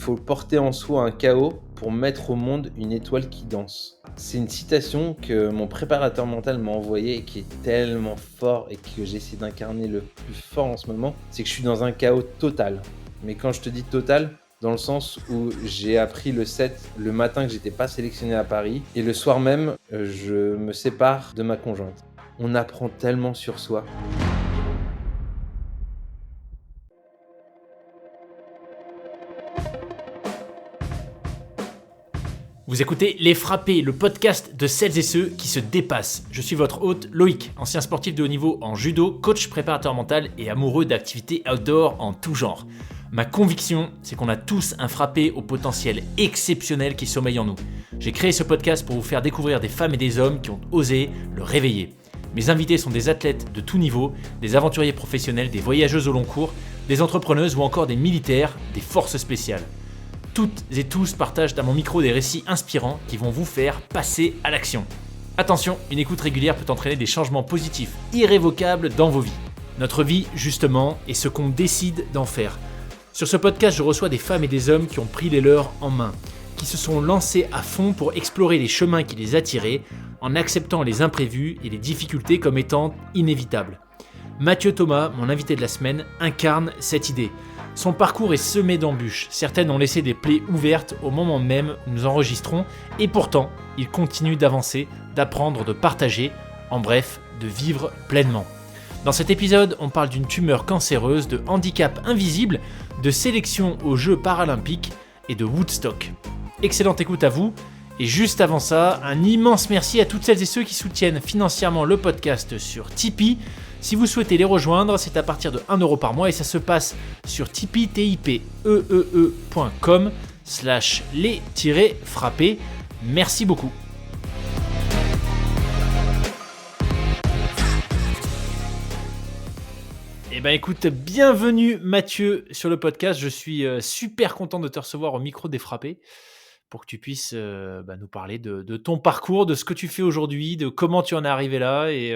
faut porter en soi un chaos pour mettre au monde une étoile qui danse. C'est une citation que mon préparateur mental m'a envoyée et qui est tellement fort et que j'essaie d'incarner le plus fort en ce moment, c'est que je suis dans un chaos total. Mais quand je te dis total, dans le sens où j'ai appris le 7 le matin que j'étais pas sélectionné à Paris et le soir même, je me sépare de ma conjointe. On apprend tellement sur soi. Vous écoutez Les Frappés, le podcast de celles et ceux qui se dépassent. Je suis votre hôte Loïc, ancien sportif de haut niveau en judo, coach préparateur mental et amoureux d'activités outdoor en tout genre. Ma conviction, c'est qu'on a tous un frappé au potentiel exceptionnel qui sommeille en nous. J'ai créé ce podcast pour vous faire découvrir des femmes et des hommes qui ont osé le réveiller. Mes invités sont des athlètes de tout niveau, des aventuriers professionnels, des voyageuses au long cours, des entrepreneuses ou encore des militaires, des forces spéciales. Toutes et tous partagent à mon micro des récits inspirants qui vont vous faire passer à l'action. Attention, une écoute régulière peut entraîner des changements positifs irrévocables dans vos vies. Notre vie, justement, est ce qu'on décide d'en faire. Sur ce podcast, je reçois des femmes et des hommes qui ont pris les leurs en main, qui se sont lancés à fond pour explorer les chemins qui les attiraient, en acceptant les imprévus et les difficultés comme étant inévitables. Mathieu Thomas, mon invité de la semaine, incarne cette idée. Son parcours est semé d'embûches, certaines ont laissé des plaies ouvertes au moment même où nous enregistrons, et pourtant, il continue d'avancer, d'apprendre, de partager, en bref, de vivre pleinement. Dans cet épisode, on parle d'une tumeur cancéreuse, de handicap invisible, de sélection aux Jeux paralympiques et de Woodstock. Excellente écoute à vous, et juste avant ça, un immense merci à toutes celles et ceux qui soutiennent financièrement le podcast sur Tipeee. Si vous souhaitez les rejoindre, c'est à partir de 1 € par mois et ça se passe sur tipeee.com/les-frappés. Merci beaucoup. Eh ben écoute, bienvenue Mathieu sur le podcast. Je suis super content de te recevoir au micro des Frappés pour que tu puisses nous parler de ton parcours, de ce que tu fais aujourd'hui, de comment tu en es arrivé là et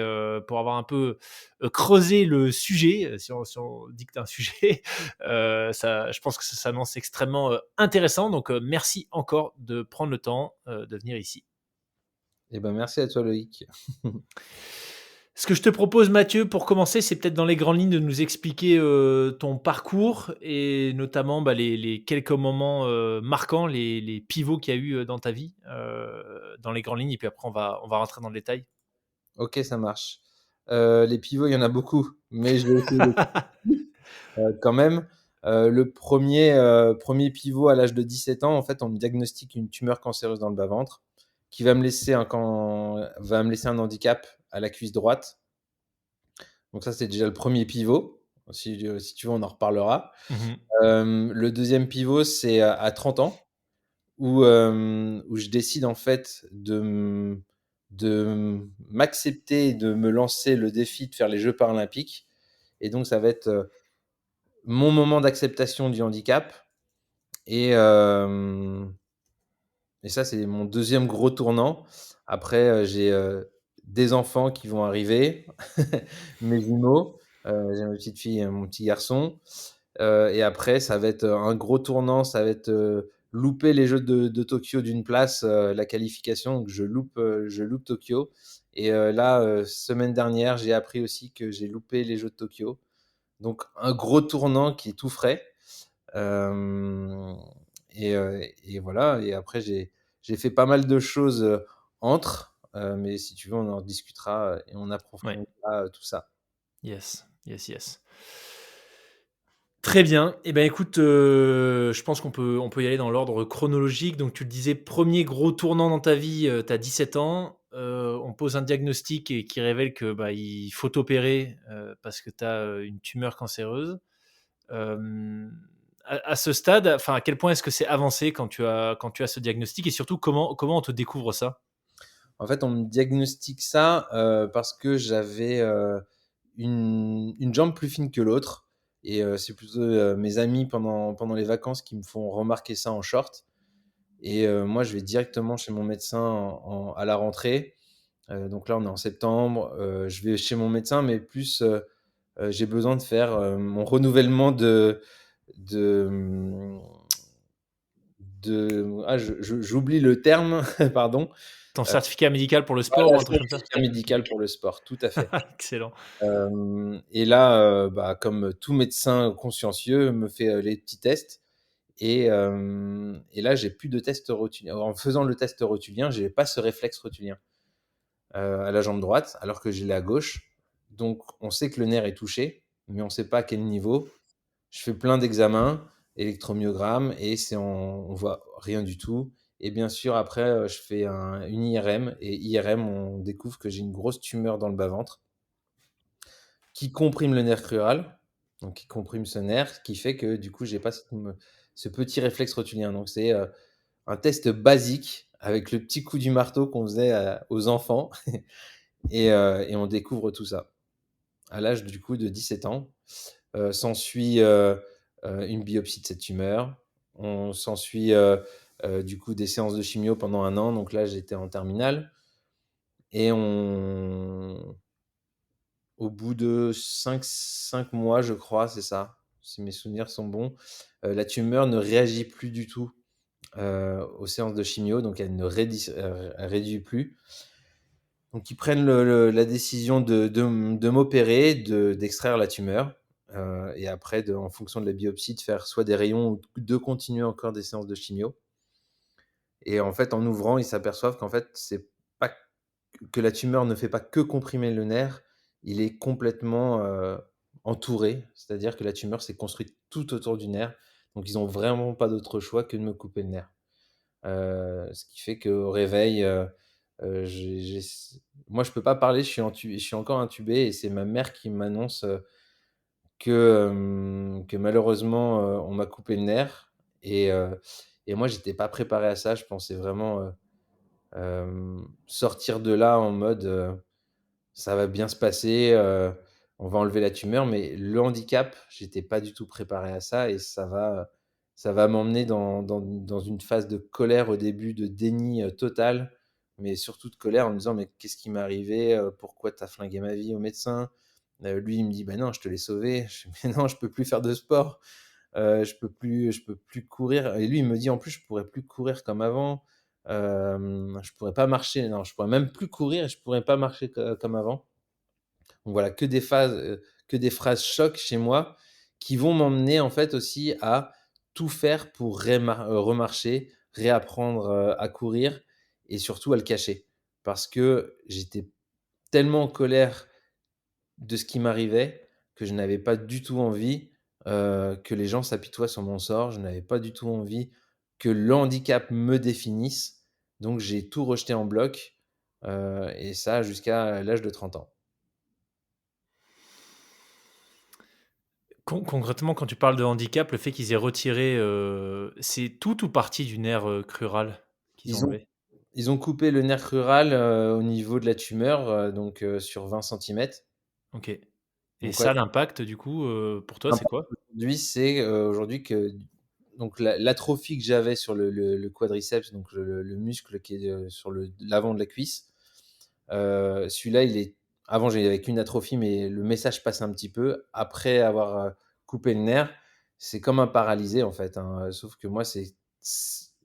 pour avoir un peu creusé le sujet, si on dit que tu as un sujet, je pense que ça s'annonce extrêmement intéressant. Donc, merci encore de prendre le temps de venir ici. Eh ben, merci à toi, Loïc. Ce que je te propose, Mathieu, pour commencer, c'est peut-être dans les grandes lignes de nous expliquer ton parcours et notamment les quelques moments marquants, les pivots qu'il y a eu dans ta vie, dans les grandes lignes, et puis après, on va rentrer dans le détail. Ok, ça marche. Les pivots, il y en a beaucoup, mais je vais essayer quand même. Le premier pivot à l'âge de 17 ans, en fait, on me diagnostique une tumeur cancéreuse dans le bas-ventre qui va me laisser un handicap à la cuisse droite. Donc ça, c'est déjà le premier pivot. Si tu veux, on en reparlera. Le deuxième pivot, c'est à 30 ans, où je décide en fait de m'accepter et de me lancer le défi de faire les Jeux paralympiques. Et donc, ça va être mon moment d'acceptation du handicap. Et ça, c'est mon deuxième gros tournant. Après, j'ai des enfants qui vont arriver, mes jumeaux, j'ai ma petite fille et mon petit garçon. Et après, ça va être un gros tournant, ça va être louper les Jeux de Tokyo d'une place, la qualification. Donc, je loupe Tokyo. Et là, semaine dernière, j'ai appris aussi que j'ai loupé les Jeux de Tokyo. Donc, un gros tournant qui est tout frais. Et voilà. Et après, j'ai fait pas mal de choses entre. Mais si tu veux, on en discutera et on approfondira tout ça. Yes. Très bien. Eh ben écoute, je pense qu'on peut y aller dans l'ordre chronologique. Donc tu le disais, premier gros tournant dans ta vie, tu as 17 ans. On pose un diagnostic et qui révèle que, il faut t'opérer, parce que tu as, une tumeur cancéreuse. À ce stade, enfin, à quel point est-ce que c'est avancé quand tu as ce diagnostic et surtout comment on te découvre ça? En fait, on me diagnostique ça parce que j'avais une jambe plus fine que l'autre. Et c'est plutôt mes amis pendant les vacances qui me font remarquer ça en short. Et moi, je vais directement chez mon médecin à la rentrée. Donc là, on est en septembre. Je vais chez mon médecin, mais plus j'ai besoin de faire mon renouvellement de j'oublie le terme, pardon. Ton certificat médical pour le sport Voilà, ou un truc comme ça? certificat médical pour le sport, tout à fait. Excellent. Et là, bah, comme tout médecin consciencieux me fait, les petits tests et là, j'ai plus de test rotulien. En faisant le test rotulien, j'ai pas ce réflexe rotulien, à la jambe droite, alors que je l'ai à gauche. Donc on sait que le nerf est touché, mais on sait pas à quel niveau. Je fais plein d'examens, électromyogramme et on voit rien du tout et bien sûr après, je fais une IRM et IRM, on découvre que j'ai une grosse tumeur dans le bas-ventre qui comprime le nerf crural, donc qui comprime ce nerf, qui fait que du coup, j'ai pas ce petit réflexe rotulien. Donc c'est, un test basique avec le petit coup du marteau qu'on faisait aux enfants et on découvre tout ça. À l'âge du coup de 17 ans, s'ensuit, une biopsie de cette tumeur. On s'ensuit, du coup des séances de chimio pendant 1 an, donc là j'étais en terminale et on au bout de cinq mois, je crois, c'est ça, si mes souvenirs sont bons, la tumeur ne réagit plus du tout, aux séances de chimio, donc elle ne réduit plus. Donc ils prennent la décision de m'opérer, d'extraire la tumeur, et après en fonction de la biopsie, de faire soit des rayons ou de continuer encore des séances de chimio et en fait, en ouvrant, ils s'aperçoivent qu'en fait, c'est pas que la tumeur ne fait pas que comprimer le nerf, il est complètement, entouré. C'est-à-dire que la tumeur s'est construite tout autour du nerf, donc ils ont vraiment pas d'autre choix que de me couper le nerf. Ce qui fait qu'au réveil, j'ai moi je peux pas parler, je suis encore intubé et c'est ma mère qui m'annonce, que malheureusement, on m'a coupé le nerf et moi j'étais pas préparé à ça. Je pensais vraiment, sortir de là en mode, ça va bien se passer, on va enlever la tumeur, mais le handicap, j'étais pas du tout préparé à ça et ça va m'emmener dans une phase de colère au début, de déni, total, mais surtout de colère en me disant: «Mais qu'est-ce qui m'est arrivé? Pourquoi tu as flingué ma vie au médecin?» Lui, il me dit: «Bah non, je te l'ai sauvé». Je fais: «Mais non, je peux plus faire de sport, je peux plus courir» et lui, il me dit: «En plus, je pourrais plus courir comme avant, je pourrais pas marcher, non, je pourrais même plus courir et je pourrais pas marcher comme avant». Donc voilà, que des phrases chocs chez moi qui vont m'emmener en fait aussi à tout faire pour remarcher, réapprendre, à courir et surtout à le cacher. Parce que j'étais tellement en colère de ce qui m'arrivait que je n'avais pas du tout envie, que les gens s'apitoient sur mon sort. Je n'avais pas du tout envie que le handicap me définisse. Donc j'ai tout rejeté en bloc, et ça jusqu'à l'âge de 30 ans. Concrètement, quand tu parles de handicap, le fait qu'ils aient retiré, c'est tout ou partie du nerf, crural qu'ils ont Ils ont enlevé? ils ont coupé le nerf crural, au niveau de la tumeur, donc sur 20 centimètres. OK, et Donc ouais, ça, l'impact du coup, pour toi, c'est l'impact quoi? aujourd'hui, c'est, aujourd'hui que donc l'atrophie que j'avais sur le quadriceps, donc le muscle qui est, sur l'avant de la cuisse, celui-là, il est avant, j'avais qu'une atrophie, mais le message passe un petit peu. Après avoir, coupé le nerf, c'est comme un paralysé, en fait, hein, sauf que moi, c'est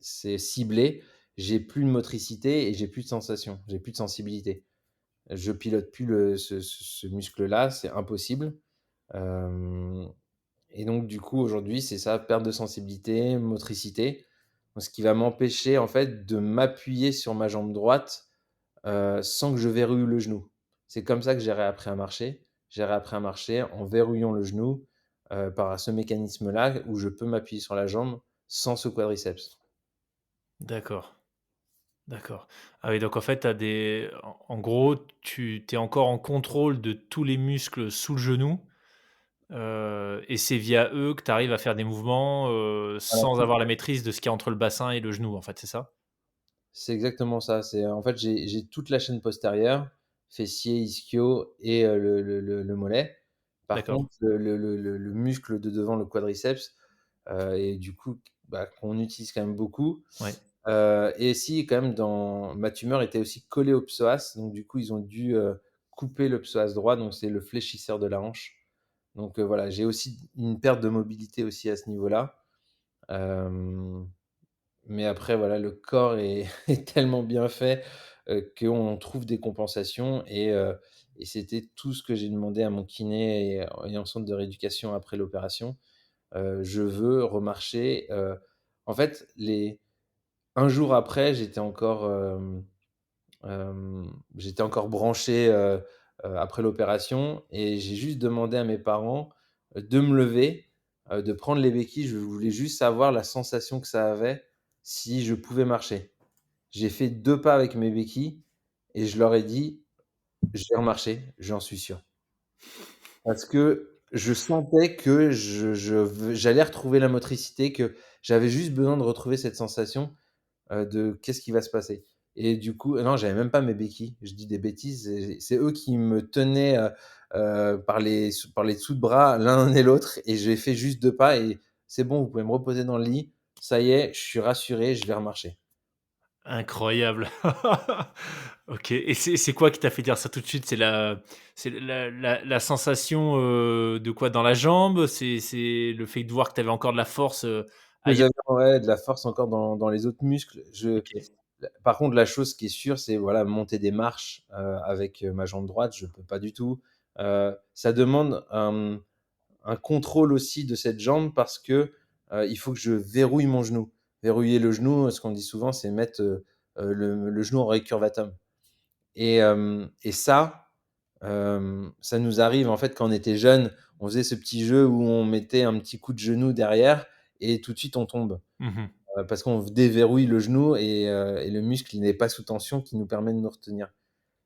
ciblé. J'ai plus de motricité et j'ai plus de sensation, j'ai plus de sensibilité. Je pilote plus ce muscle-là, c'est impossible. Hem Et donc du coup, aujourd'hui, c'est ça, perte de sensibilité, motricité. Donc ce qui va m'empêcher, en fait, de m'appuyer sur ma jambe droite, sans que je verrouille le genou. C'est comme ça que j'ai réappris à marcher. J'ai réappris à marcher en verrouillant le genou, par ce mécanisme-là où je peux m'appuyer sur la jambe sans ce quadriceps. D'accord, d'accord. Ah oui, donc en fait, tu des en gros, tu es encore en contrôle de tous les muscles sous le genou, et c'est via eux que tu arrives à faire des mouvements, Voilà, sans avoir la maîtrise de ce qu'il y a entre le bassin et le genou, en fait, c'est ça? c'est exactement ça. C'est en fait, j'ai toute la chaîne postérieure, fessier, ischio et le mollet. Par D'accord, contre, le muscle de devant, le quadriceps, et du coup, bah, qu'on utilise quand même beaucoup, ouais. et si quand même dans ma tumeur était aussi collée au psoas, donc du coup, ils ont dû, couper le psoas droit, donc c'est le fléchisseur de la hanche. Donc voilà, j'ai aussi une perte de mobilité aussi à ce niveau-là. Hem mais après voilà, le corps est est tellement bien fait, qu'on trouve des compensations et c'était tout ce que j'ai demandé à mon kiné et en centre de rééducation après l'opération. Je veux remarcher, en fait, les un jour après, j'étais encore branché, après l'opération et j'ai juste demandé à mes parents, de me lever, de prendre les béquilles. Je voulais juste savoir la sensation que ça avait si je pouvais marcher. J'ai fait 2 pas avec mes béquilles et je leur ai dit: «Je vais remarcher, j'en suis sûr». Parce que je sentais que j'allais retrouver la motricité, que j'avais juste besoin de retrouver cette sensation, de qu'est-ce qui va se passer? Et du coup non, j'avais même pas mes béquilles, je dis des bêtises, c'est eux qui me tenaient, par les dessous de bras l'un et l'autre et j'ai fait juste 2 pas et c'est bon, vous pouvez me reposer dans le lit, ça y est, je suis rassuré, je vais remarcher. Incroyable. OK, et c'est quoi qui t'a fait dire ça tout de suite? C'est la sensation, de quoi? Dans la jambe? C'est le fait de voir que tu avais encore de la force, Que ailleurs? j'avais, ouais, de la force encore dans les autres muscles. OK. Par contre, la chose qui est sûre, c'est voilà, monter des marches, avec, ma jambe droite, je peux pas du tout. Ça demande un contrôle aussi de cette jambe parce que, il faut que je verrouille mon genou. Verrouiller le genou, ce qu'on dit souvent, c'est mettre, le genou en récurvatum et ça, ça nous arrive en fait quand on était jeunes, on faisait ce petit jeu où on mettait un petit coup de genou derrière et tout de suite on tombe. Mmh. Parce qu'on déverrouille le genou et le muscle, il n'est pas sous tension qui nous permet de nous retenir.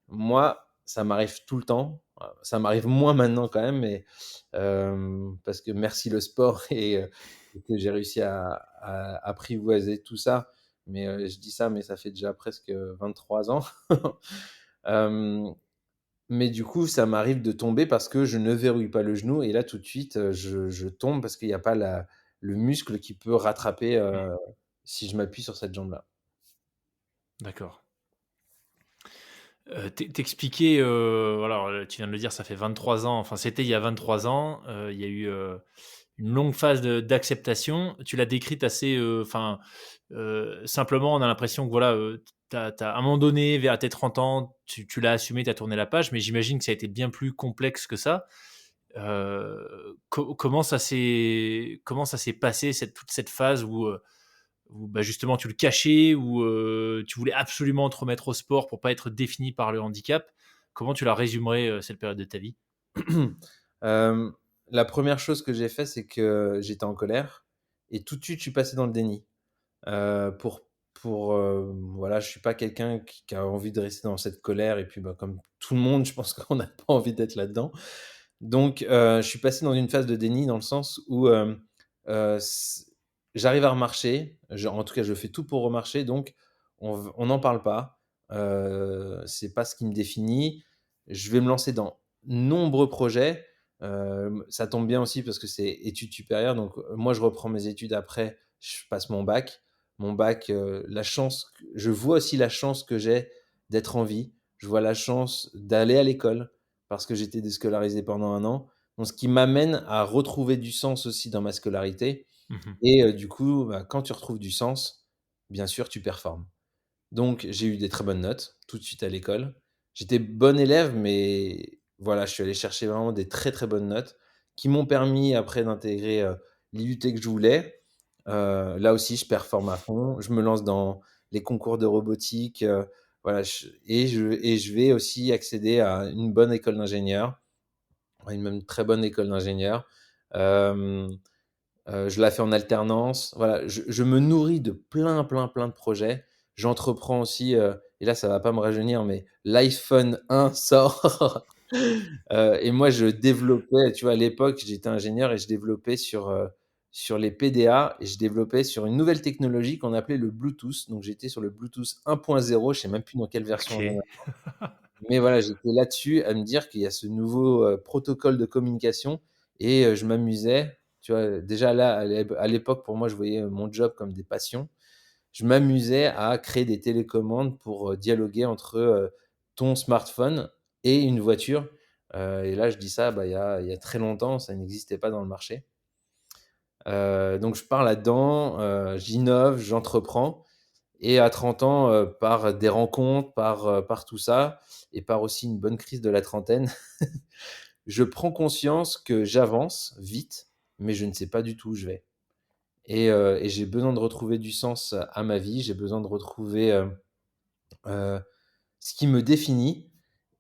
Moi, ça m'arrive tout le temps. Ça m'arrive moins maintenant quand même, mais parce que merci le sport et que j'ai réussi à apprivoiser tout ça. Mais je dis ça, mais ça fait déjà presque 23 ans. Hem, mais du coup, ça m'arrive de tomber parce que je ne verrouille pas le genou et là, tout de suite, je tombe parce qu'il y a pas le muscle qui peut rattraper, si je m'appuie sur cette jambe-là. D'accord. T'expliquais, alors, tu viens de le dire, ça fait 23 ans, enfin, c'était il y a 23 ans, il y a eu, une longue phase d'acceptation. Tu l'as décrite assez, enfin, simplement, on a l'impression que voilà, tu à un moment donné, vers tes 30 ans, tu l'as assumé, tu as tourné la page, mais j'imagine que ça a été bien plus complexe que ça. Comment ça s'est passé toute cette phase où, bah, justement tu le cachais, où, tu voulais absolument te remettre au sport pour pas être défini par le handicap? Comment tu la résumerais, cette période de ta vie? Hem, la première chose que j'ai fait, c'est que j'étais en colère et tout de suite, je suis passé dans le déni. Voilà, je suis pas quelqu'un qui a envie de rester dans cette colère et puis, bah, comme tout le monde, je pense qu'on n'a pas envie d'être là-dedans. Donc, je suis passé dans une phase de déni dans le sens où, s j'arrive à remarcher, en tout cas, je fais tout pour remarcher donc on n'en parle pas. C'est pas ce qui me définit. Je vais me lancer dans nombreux projets. Ça tombe bien aussi parce que c'est études supérieures donc, moi, je reprends mes études après, je passe mon bac. Mon bac, la chance que je vois aussi la chance que j'ai d'être en vie. Je vois la chance d'aller à l'école parce que j'étais déscolarisé pendant 1 an. Donc ce qui m'amène à retrouver du sens aussi dans ma scolarité Mmh. et du coup, bah, quand tu retrouves du sens, bien sûr, tu performes. Donc j'ai eu des très bonnes notes tout de suite à l'école. J'étais bon élève, mais voilà, je suis allé chercher vraiment des très, très bonnes notes qui m'ont permis après d'intégrer, l'IUT que je voulais. Là aussi, je performe à fond. Je me lance dans les concours de robotique, voilà, je vais aussi accéder à une bonne école d'ingénieur, une même très bonne école d'ingénieur. Hem je la fais en alternance. Voilà, je me nourris de plein, plein, plein de projets. J'entreprends aussi, et là, ça va pas me rajeunir, mais l'iPhone 1 sort, et moi, je développais, tu vois, à l'époque, j'étais ingénieur et je développais sur les PDA et je développais sur une nouvelle technologie qu'on appelait le Bluetooth. Donc j'étais sur le Bluetooth 1.0, je sais même plus dans quelle version on est, OK. mais voilà, j'étais là-dessus à me dire qu'il y a ce nouveau, protocole de communication et je m'amusais, tu vois? Déjà là, à l'époque, pour moi, je voyais, mon job comme des passions. Je m'amusais à créer des télécommandes pour, dialoguer entre, ton smartphone et une voiture, et là, je dis ça, bah, il y a très longtemps, ça n'existait pas dans le marché. Donc je pars là-dedans, j'innove, j'entreprends et à 30 ans, par des rencontres, par tout ça et par aussi une bonne crise de la trentaine, je prends conscience que j'avance vite, mais je ne sais pas du tout où je vais et j'ai besoin de retrouver du sens à ma vie. J'ai besoin de retrouver, heu, ce qui me définit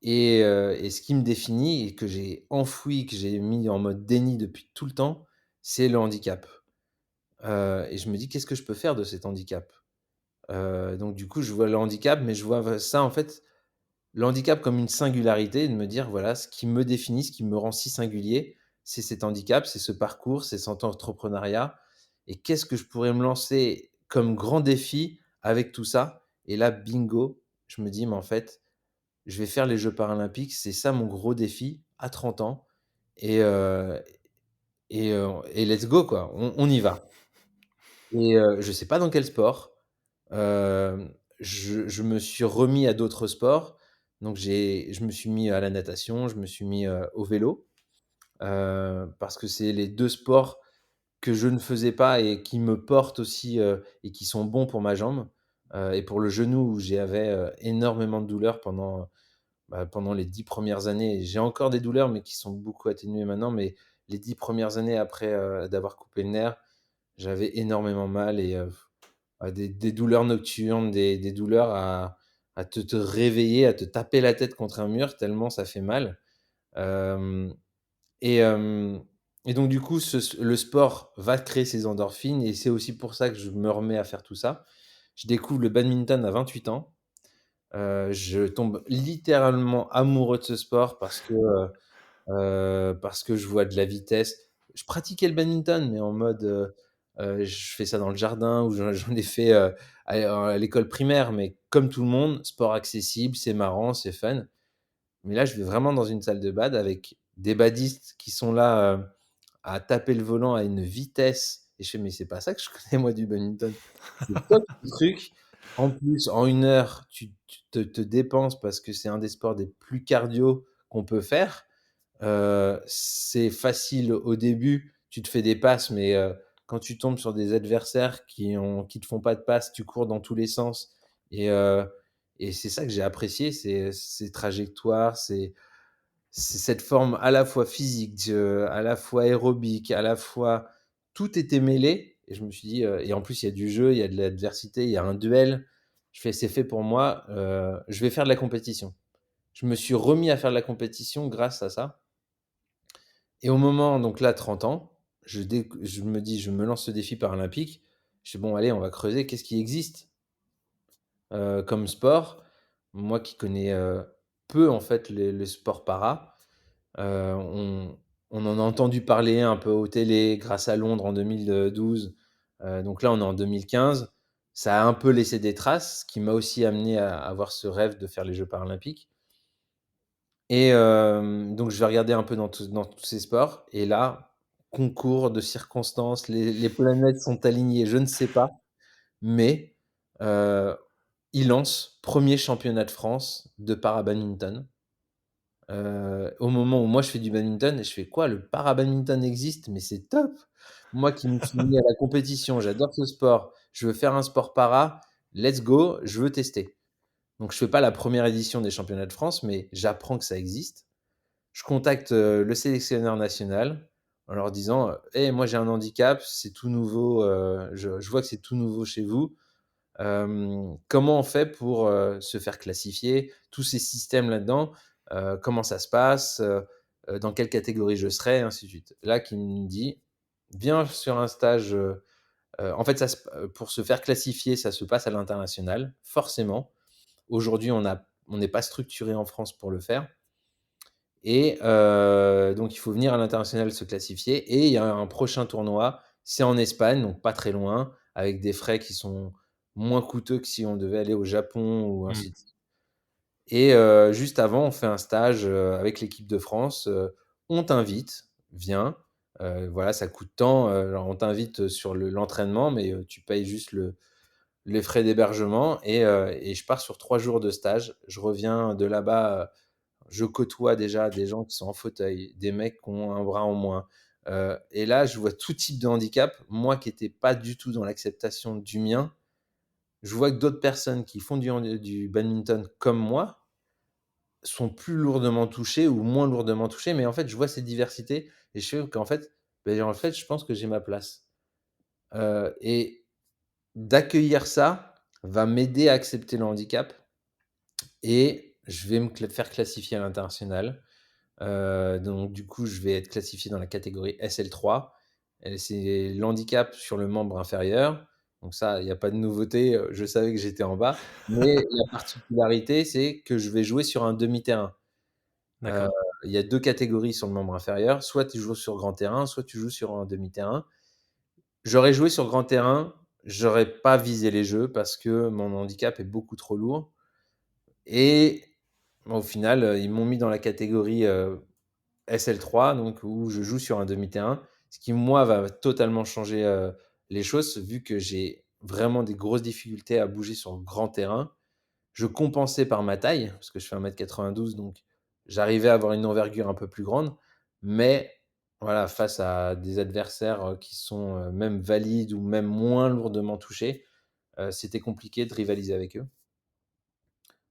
et ce qui me définit et que j'ai enfoui, que j'ai mis en mode déni depuis tout le temps, c'est le handicap. Et je me dis: «Qu'est-ce que je peux faire de cet handicap?» Donc du coup, je vois le handicap, mais je vois ça, en fait, le handicap comme une singularité et de me dire: «Voilà, ce qui me définit, ce qui me rend si singulier, c'est cet handicap, c'est ce parcours, c'est cet entrepreneuriat et qu'est-ce que je pourrais me lancer comme grand défi avec tout ça?» Et là, bingo, je me dis: «Mais en fait, je vais faire les Jeux paralympiques, c'est ça mon gros défi à 30 ans et heu et let's go quoi, on y va». Je sais pas dans quel sport. Je me suis remis à d'autres sports. Donc je me suis mis à la natation, je me suis mis, au vélo, parce que c'est les 2 sports que je ne faisais pas et qui me portent aussi, et qui sont bons pour ma jambe, et pour le genou où j'avais, énormément de douleurs pendant les 10 premières années. J'ai encore des douleurs, mais qui sont beaucoup atténuées maintenant, mais les 10 premières années après, d'avoir coupé le nerf, j'avais énormément mal des douleurs nocturnes, des douleurs à te réveiller, à te taper la tête contre un mur tellement ça fait mal. Hem et hem et donc du coup, le sport va créer ces endorphines et c'est aussi pour ça que je me remets à faire tout ça. Je découvre le badminton à 28 ans. Je tombe littéralement amoureux de ce sport parce que je vois de la vitesse. Je pratiquais le badminton, mais en mode, je fais ça dans le jardin ou j'en ai fait, à l'école primaire, mais comme tout le monde, sport accessible, c'est marrant, c'est fun. Mais là, je vais vraiment dans une salle de bad avec des badistes qui sont là, à taper le volant à une vitesse et je fais: «Mais c'est pas ça que je connais moi du badminton». C'est top ce truc. En plus, en 1 heure, tu te dépenses parce que c'est un des sports des plus cardio qu'on peut faire. C'est facile au début, tu te fais des passes, mais quand tu tombes sur des adversaires qui te font pas de passes, tu cours dans tous les sens et heu et c'est ça que j'ai apprécié, c'est ces trajectoires, c'est cette forme à la fois physique, à la fois aérobique, à la fois tout était mêlé et je me suis dit, et en plus il y a du jeu, il y a de l'adversité, il y a un duel. Je fais: «C'est fait pour moi, je vais faire de la compétition». Je me suis remis à faire de la compétition grâce à ça et au moment donc là 30 ans, je me dis: «Je me lance ce défi paralympique». Je fais: «Bon allez, on va creuser, qu'est-ce qui existe, comme sport?» Moi qui connais, peu en fait les sports para, on en a entendu parler un peu aux télé grâce à Londres en 2012, donc là on est en 2015. Ça a un peu laissé des traces, ce qui m'a aussi amené à avoir ce rêve de faire les Jeux paralympiques. Donc je vais regarder un peu dans tous ces sports et là, concours de circonstances, les planètes sont alignées, je ne sais pas, mais heu, ils lancent 1er championnat de France de para-badminton, au moment où moi je fais du badminton et je fais: «Quoi? Le para-badminton existe? Mais c'est top!» Moi qui me suis mis à la compétition, j'adore ce sport, je veux faire un sport para, let's go, je veux tester. Donc je fais pas la première édition des championnats de France, mais j'apprends que ça existe. Je contacte, le sélectionneur national en leur disant, «Hey, moi j'ai un handicap, c'est tout nouveau, je vois que c'est tout nouveau chez vous. Comment on fait pour, se faire classifier? Tous ces systèmes là-dedans, comment ça se passe? Dans quelle catégorie je serai?» et ainsi de suite. Là qui me dit: «Viens sur un stage», en fait pour se faire classifier, ça se passe à l'international, forcément. Aujourd'hui, on n'est pas structuré en France pour le faire. Donc il faut venir à l'international se classifier et il y a un prochain tournoi, c'est en Espagne, donc pas très loin, avec des frais qui sont moins coûteux que si on devait aller au Japon ou Mmh. ainsi de suite. Juste avant, on fait un stage, avec l'équipe de France, on t'invite, viens, voilà, ça coûte tant, alors on t'invite sur l'entraînement, mais tu payes juste les frais d'hébergement et je pars sur 3 jours de stage. Je reviens de là-bas, je côtoie déjà des gens qui sont en fauteuil, des mecs qui ont un bras en moins, Et là, je vois tout type de handicap. Moi qui n'étais pas du tout dans l'acceptation du mien, je vois que d'autres personnes qui font du badminton comme moi sont plus lourdement touchées ou moins lourdement touchées. Mais en fait, je vois cette diversité et je fais qu'en fait, je pense que j'ai ma place. Et d'accueillir ça va m'aider à accepter le handicap et je vais me faire classifier à l'international. Donc du coup, je vais être classifié dans la catégorie SL3 et c'est l'handicap sur le membre inférieur. Donc ça, il y a pas de nouveauté, je savais que j'étais en bas, mais la particularité, c'est que je vais jouer sur un demi-terrain. Heu, D'accord. il y a 2 catégories sur le membre inférieur, soit tu joues sur grand terrain, soit tu joues sur un demi-terrain. J'aurais joué sur grand terrain, j'aurais pas visé les jeux parce que mon handicap est beaucoup trop lourd et au final, ils m'ont mis dans la catégorie, SL3, donc où je joue sur un demi-terrain, ce qui moi va totalement changer les choses, vu que j'ai vraiment des grosses difficultés à bouger sur le grand terrain. Je compensais par ma taille, parce que je fais 1,92 m, donc j'arrivais à avoir une envergure un peu plus grande, mais voilà, face à des adversaires qui sont même valides ou même moins lourdement touchés, c'était compliqué de rivaliser avec eux.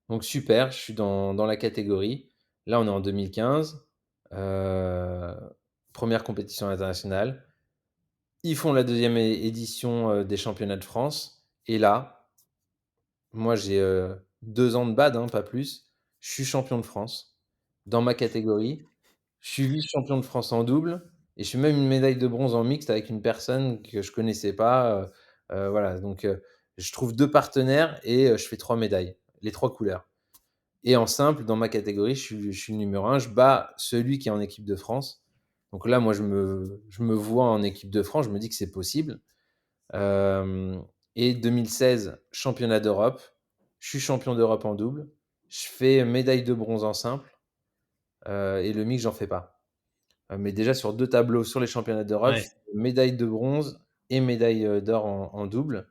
Donc super, je suis dans la catégorie. Là, on est en 2015, heu, 1re compétition internationale. Ils font la deuxième édition, des championnats de France et là, moi j'ai, 2 ans de bad, hein, pas plus. Je suis champion de France dans ma catégorie. Je suis vice-champion de France en double et je suis même une médaille de bronze en mixte avec une personne que je connaissais pas, voilà, donc je trouve 2 partenaires et je fais 3 médailles, les 3 couleurs. Et en simple, dans ma catégorie, je suis le numéro 1. Je bats celui qui est en équipe de France. Donc là, moi, je me vois en équipe de France. Je me dis que c'est possible. Euh, et 2016, championnat d'Europe. Je suis champion d'Europe en double. Je fais médaille de bronze en simple. Et le mix, j'en fais pas. Mais déjà, sur 2 tableaux sur les championnats d'Europe, je Ouais. fais médaille de bronze et médaille d'or en double.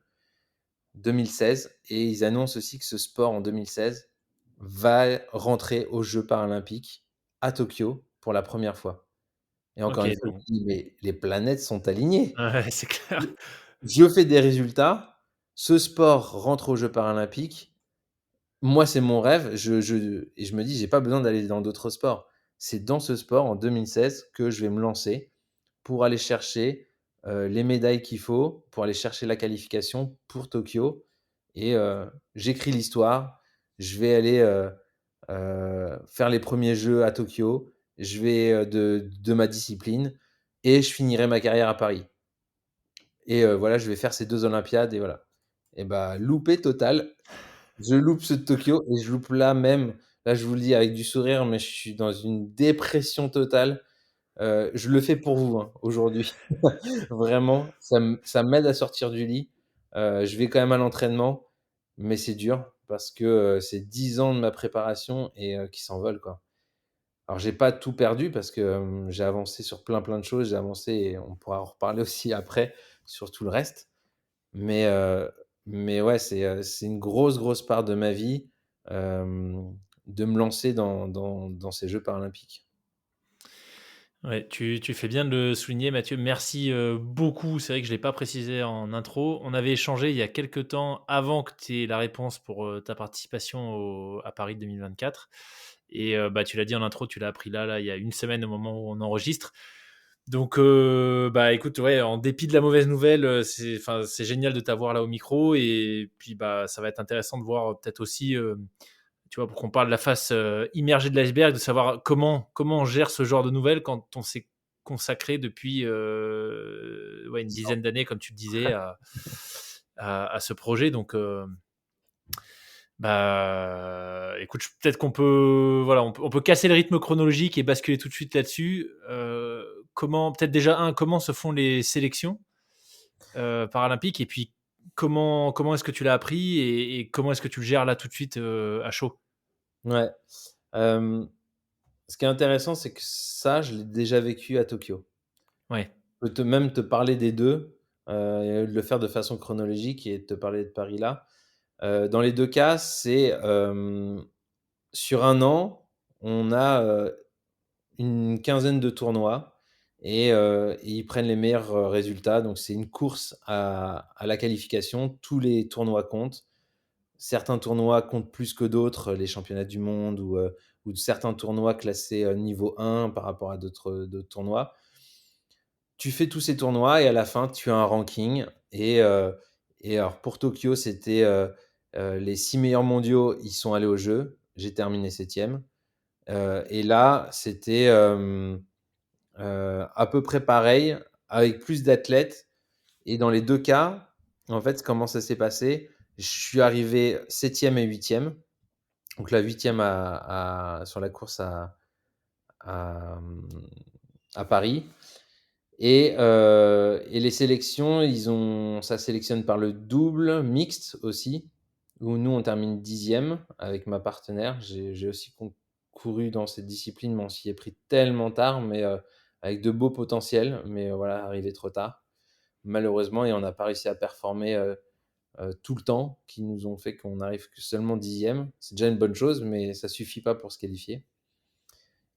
2016 et ils annoncent aussi que ce sport en 2016 va rentrer aux Jeux paralympiques à Tokyo pour la première fois. Et encore OK, une fois, donc je me dis: «Mais les planètes sont alignées». ouais, c'est clair. Je fais des résultats, ce sport rentre aux Jeux paralympiques. Moi, c'est mon rêve, je me dis: «J'ai pas besoin d'aller dans d'autres sports». C'est dans ce sport, en 2016, que je vais me lancer pour aller chercher, les médailles qu'il faut, pour aller chercher la qualification pour Tokyo et j'écris l'histoire. Je vais aller, faire les premiers jeux à Tokyo. Je vais, de ma discipline et je finirai ma carrière à Paris et voilà, je vais faire ces 2 olympiades et voilà et bah, loupé total. Je loupe ceux de Tokyo et je loupe là même, là je vous le dis avec du sourire, mais je suis dans une dépression totale. Je le fais pour vous, hein, aujourd'hui. Vraiment, ça m'aide à sortir du lit. Je vais quand même à l'entraînement, mais c'est dur parce que, c'est 10 ans de ma préparation et qui s'envolent, quoi. Alors j'ai pas tout perdu parce que, j'ai avancé sur plein, plein de choses. J'ai avancé et on pourra en reparler aussi après sur tout le reste. Mais, ouais, c'est une grosse, grosse part de ma vie, de me lancer dans ces Jeux paralympiques. Ouais, tu fais bien de le souligner, Mathieu. Merci, beaucoup. C'est vrai que je l'ai pas précisé en intro. On avait échangé il y a quelque temps avant que tu aies la réponse pour, ta participation à Paris 2024 et bah, tu l'as dit en intro, tu l'as appris là, il y a une semaine au moment où on enregistre. Donc bah, écoute, ouais, en dépit de la mauvaise nouvelle, c'est génial de t'avoir là au micro et puis, bah, ça va être intéressant de voir, peut-être aussi, tu vois, pour qu'on parle de la face immergée de l'iceberg, de savoir comment on gère ce genre de nouvelles quand on s'est consacré depuis ouais, une dizaine d'années, comme tu le disais, à ce projet. Donc, bah, écoute, peut-être qu'on peut, voilà, on peut casser le rythme chronologique et basculer tout de suite là-dessus. Comment, peut-être déjà, comment se font les sélections paralympiques et puis comment est-ce que tu l'as appris et comment est-ce que tu le gères là tout de suite à chaud. Ouais, hem, ce qui est intéressant, c'est que ça, je l'ai déjà vécu à Tokyo. Ouais, Je peux même te parler des 2, et de le faire de façon chronologique et de te parler de Paris là. Dans les 2 cas, c'est, sur un an, on a, une quinzaine de tournois et ils prennent les meilleurs résultats. Donc, c'est une course à la qualification. Tous les tournois comptent. Certains tournois comptent plus que d'autres, les championnats du monde ou certains tournois classés niveau 1 par rapport à d'autres tournois. Tu fais tous ces tournois et à la fin, tu as un ranking. Et alors, pour Tokyo, c'était les 6 meilleurs mondiaux, ils sont allés aux Jeux. J'ai terminé septième. Et là, c'était à peu près pareil, avec plus d'athlètes. Et dans les deux cas, en fait, comment ça s'est passé? Je suis arrivé septième et huitième. Donc la huitième sur la course à, à Paris. Et les sélections, ça sélectionne par le double mixte aussi, où nous on termine dixième avec ma partenaire. J'ai aussi couru dans cette discipline, mais on s'y est pris tellement tard, mais avec de beaux potentiels, mais voilà, arrivé trop tard, malheureusement, et on n'a pas réussi à performer tout le temps, qui nous ont fait qu'on arrive que seulement dixième. C'est déjà une bonne chose, mais ça suffit pas pour se qualifier.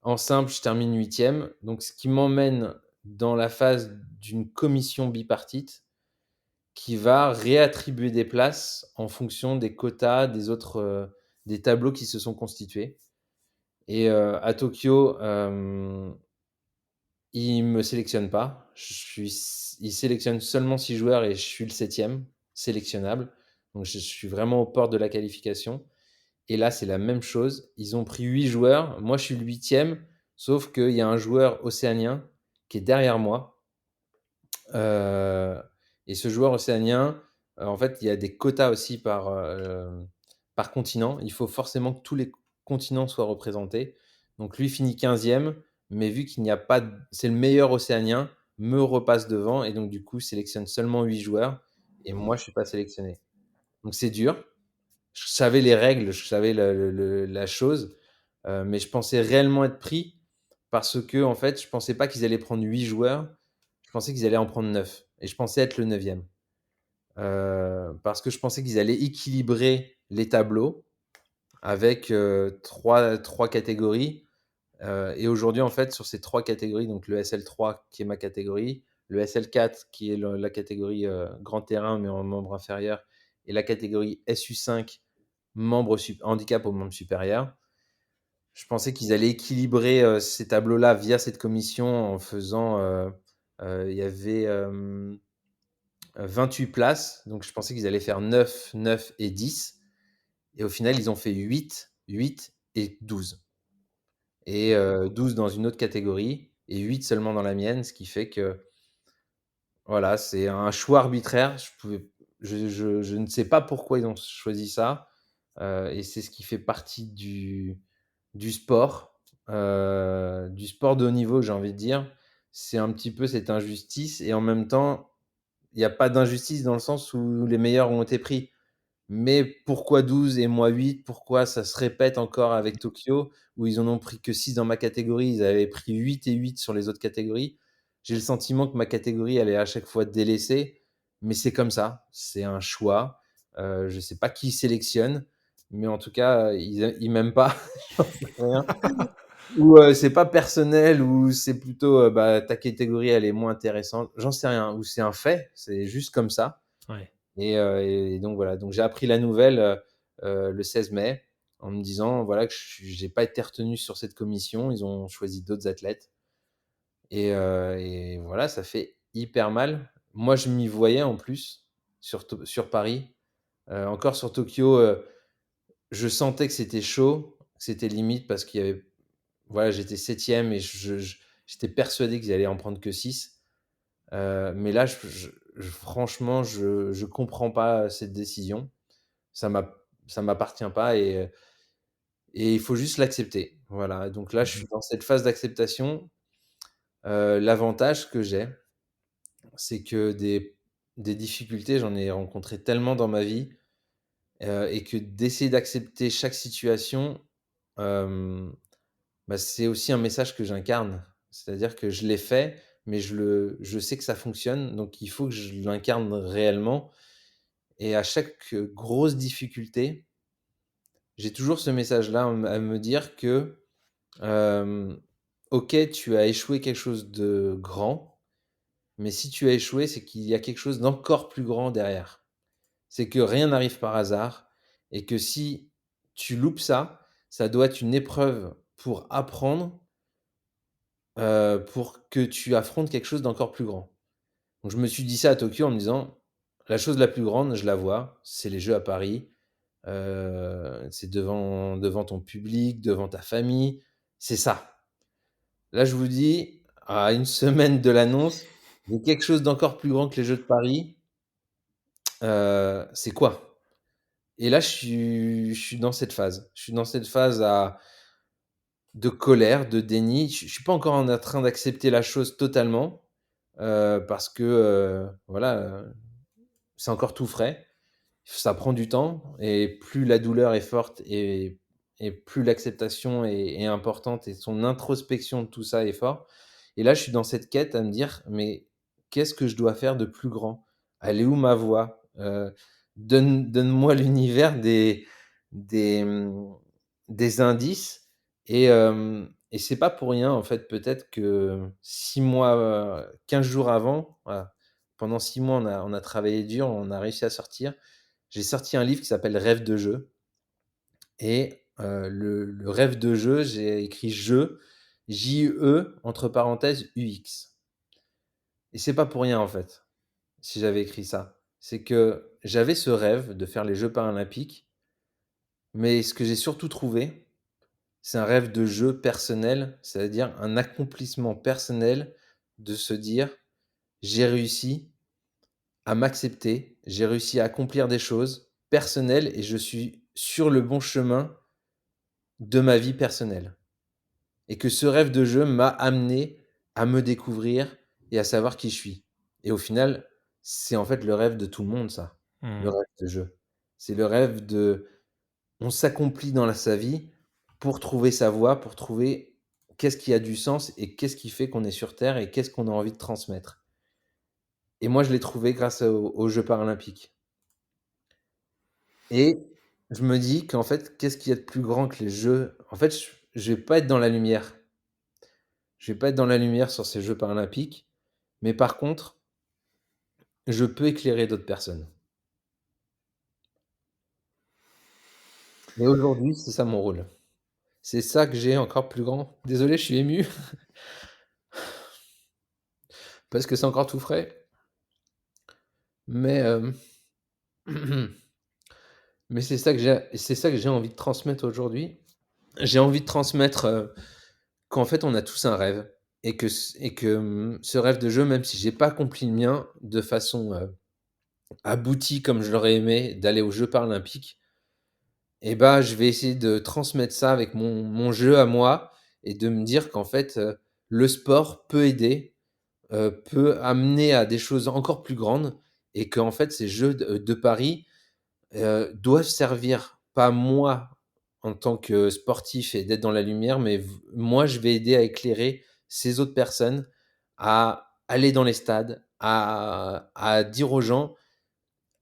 En simple, je termine huitième, donc ce qui m'emmène dans la phase d'une commission bipartite qui va réattribuer des places en fonction des quotas des tableaux qui se sont constitués. Et à Tokyo, ils me sélectionnent pas. Ils sélectionnent seulement 6 joueurs et je suis le septième sélectionnable. Donc je suis vraiment aux portes de la qualification. Et là, c'est la même chose. Ils ont pris 8 joueurs. Moi, je suis le huitième, sauf qu'il y a un joueur océanien qui est derrière moi. Euh, et ce joueur océanien, en fait, il y a des quotas aussi par continent. Il faut forcément que tous les continents soient représentés. Donc lui finit 15e, mais vu qu'il n'y a pas, c'est le meilleur océanien, me repasse devant et donc du coup sélectionne seulement 8 joueurs et moi je suis pas sélectionné. Donc c'est dur. Je savais les règles, je savais la chose, mais je pensais réellement être pris parce que en fait, je pensais pas qu'ils allaient prendre 8 joueurs, je pensais qu'ils allaient en prendre 9 et je pensais être le neuvième. Parce que je pensais qu'ils allaient équilibrer les tableaux avec trois catégories. Et aujourd'hui, en fait, sur ces trois catégories, donc le SL3 qui est ma catégorie, le SL4 qui est la catégorie grand terrain mais en membre inférieur, et la catégorie SU5 handicap au membre supérieur. Je pensais qu'ils allaient équilibrer ces tableaux-là via cette commission en faisant. Il y avait 28 places, donc je pensais qu'ils allaient faire 9, 9 et 10. Et au final, ils ont fait 8, 8 et 12. Et 12 dans une autre catégorie et 8 seulement dans la mienne, ce qui fait que voilà, c'est un choix arbitraire. Je ne sais pas pourquoi ils ont choisi ça. Et c'est ce qui fait partie du sport de haut niveau, j'ai envie de dire. C'est un petit peu cette injustice. Et en même temps, il n'y a pas d'injustice dans le sens où les meilleurs ont été pris. Mais pourquoi 12 et moi 8? Pourquoi ça se répète encore avec Tokyo, où ils en ont pris que 6 dans ma catégorie, ils avaient pris 8 et 8 sur les autres catégories. J'ai le sentiment que ma catégorie, elle est à chaque fois délaissée, mais c'est comme ça, c'est un choix. Je ne sais pas qui sélectionne, mais en tout cas, ils m'aiment pas, j'en sais rien. Ou c'est pas personnel, ou c'est plutôt bah, ta catégorie, elle est moins intéressante. J'en sais rien, ou c'est un fait, c'est juste comme ça. Ouais. Et donc voilà, donc j'ai appris la nouvelle le 16 mai en me disant voilà que j'ai pas été retenu sur cette commission, ils ont choisi d'autres athlètes. Et voilà, ça fait hyper mal. Moi, je m'y voyais en plus sur Paris. Encore sur Tokyo, je sentais que c'était chaud, que c'était limite parce qu'il y avait, voilà, j'étais septième et j'étais persuadé qu'ils allaient en prendre que 6. Mais là, franchement, je comprends pas cette décision. Ça m'appartient pas et il faut juste l'accepter. Voilà. Donc là, je suis dans cette phase d'acceptation. L'avantage que j'ai, c'est que des difficultés, j'en ai rencontré tellement dans ma vie et que d'essayer d'accepter chaque situation, euh, bah, c'est aussi un message que j'incarne. C'est-à-dire que je l'ai fait, mais je sais que ça fonctionne, donc il faut que je l'incarne réellement. Et à chaque grosse difficulté, j'ai toujours ce message-là à me dire que euh, OK, tu as échoué quelque chose de grand, mais si tu as échoué, c'est qu'il y a quelque chose d'encore plus grand derrière. C'est que rien n'arrive par hasard et que si tu loupes ça, ça doit être une épreuve pour apprendre, pour que tu affrontes quelque chose d'encore plus grand. Donc je me suis dit ça à Tokyo en me disant: «La chose la plus grande, je la vois, c'est les jeux à Paris, c'est devant ton public, devant ta famille, c'est ça». Là, je vous dis, à une semaine de l'annonce, il y a quelque chose d'encore plus grand que les Jeux de Paris, c'est quoi? Et là, je suis dans cette phase. Je suis dans cette phase de colère, de déni. Je suis pas encore en train d'accepter la chose totalement, parce que, voilà, c'est encore tout frais. Ça prend du temps et plus la douleur est forte et plus l'acceptation est importante et son introspection de tout ça est fort. Et là, je suis dans cette quête à me dire: «Mais qu'est-ce que je dois faire de plus grand? Elle est où ma voix? Donne-moi l'univers des, mmh, des indices». Et c'est pas pour rien, en fait, peut-être que 6 mois, 15 jours avant, voilà, pendant 6 mois, on a travaillé dur, on a réussi à sortir. J'ai sorti un livre qui s'appelle Rêve de jeu et le rêve de jeu, j'ai écrit jeu, J-E entre parenthèses U-X et c'est pas pour rien, en fait, si j'avais écrit ça. C'est que j'avais ce rêve de faire les Jeux paralympiques, mais ce que j'ai surtout trouvé, c'est un rêve de jeu personnel, c'est-à-dire un accomplissement personnel de se dire: «J'ai réussi à m'accepter, j'ai réussi à accomplir des choses personnelles et je suis sur le bon chemin de ma vie personnelle». Et que ce rêve de jeu m'a amené à me découvrir et à savoir qui je suis. Et au final, c'est en fait le rêve de tout le monde ça, le Mmh. rêve de jeu. C'est le rêve de on s'accomplit dans sa vie pour trouver sa voie, pour trouver qu'est-ce qui a du sens et qu'est-ce qui fait qu'on est sur terre et qu'est-ce qu'on a envie de transmettre. Et moi, je l'ai trouvé grâce aux Jeux paralympiques. Et je me dis qu'en fait, qu'est-ce qu'il y a de plus grand que les Jeux? En fait, je vais pas être dans la lumière. Je vais pas être dans la lumière sur ces Jeux paralympiques, mais par contre, je peux éclairer d'autres personnes. Et aujourd'hui, c'est ça mon rôle. C'est ça que j'ai encore plus grand. Désolé, je suis ému parce que c'est encore tout frais, mais mais c'est ça que j'ai envie de transmettre aujourd'hui. J'ai envie de transmettre, qu'en fait, on a tous un rêve et que ce rêve de jeu, même si j'ai pas accompli le mien de façon, aboutie comme je l'aurais aimé, d'aller aux Jeux paralympiques, et bah, je vais essayer de transmettre ça avec mon jeu à moi et de me dire qu'en fait, le sport peut aider, peut amener à des choses encore plus grandes et qu'en fait ces jeux de Paris, doivent servir pas moi en tant que sportif et d'être dans la lumière, mais moi je vais aider à éclairer ces autres personnes à aller dans les stades, à dire aux gens: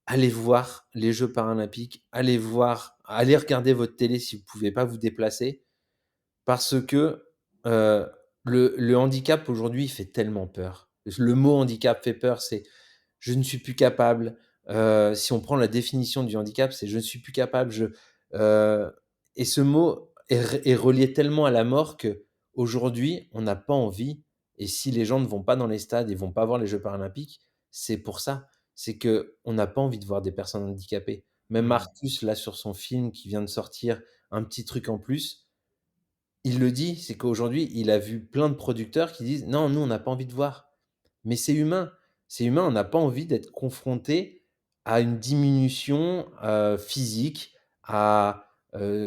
«Allez voir les Jeux paralympiques, allez regarder votre télé si vous pouvez pas vous déplacer». Parce que, heu, le handicap aujourd'hui, il fait tellement peur. Le mot handicap fait peur, c'est: «Je ne suis plus capable», si on prend la définition du handicap, c'est: «Je ne suis plus capable, heu» et ce mot est relié tellement à la mort qu'aujourd'hui, on n'a pas envie et si les gens ne vont pas dans les stades et vont pas voir les Jeux paralympiques, c'est pour ça. C'est qu'on n'a pas envie de voir des personnes handicapées. Même Mmh. Marcus, là, sur son film qui vient de sortir, Un petit truc en plus, il le dit, c'est qu'aujourd'hui, il a vu plein de producteurs qui disent: «Non, nous, on n'a pas envie de voir». Mais c'est humain. C'est humain, on n'a pas envie d'être confronté à une diminution, physique,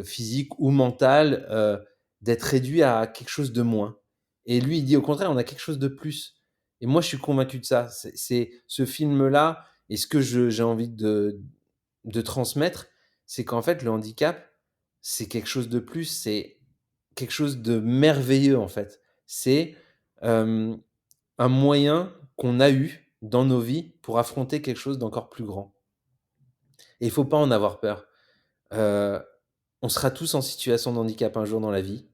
physique ou mentale, d'être réduit à quelque chose de moins. Et lui, il dit: «Au contraire, on a quelque chose de plus». Et moi, je suis convaincu de ça. C'est ce film-là et ce que j'ai envie de transmettre, c'est qu'en fait, le handicap, c'est quelque chose de plus, c'est quelque chose de merveilleux, en fait. C'est, hem, un moyen qu'on a eu dans nos vies pour affronter quelque chose d'encore plus grand et il faut pas en avoir peur. Heu, on sera tous en situation de handicap un jour dans la vie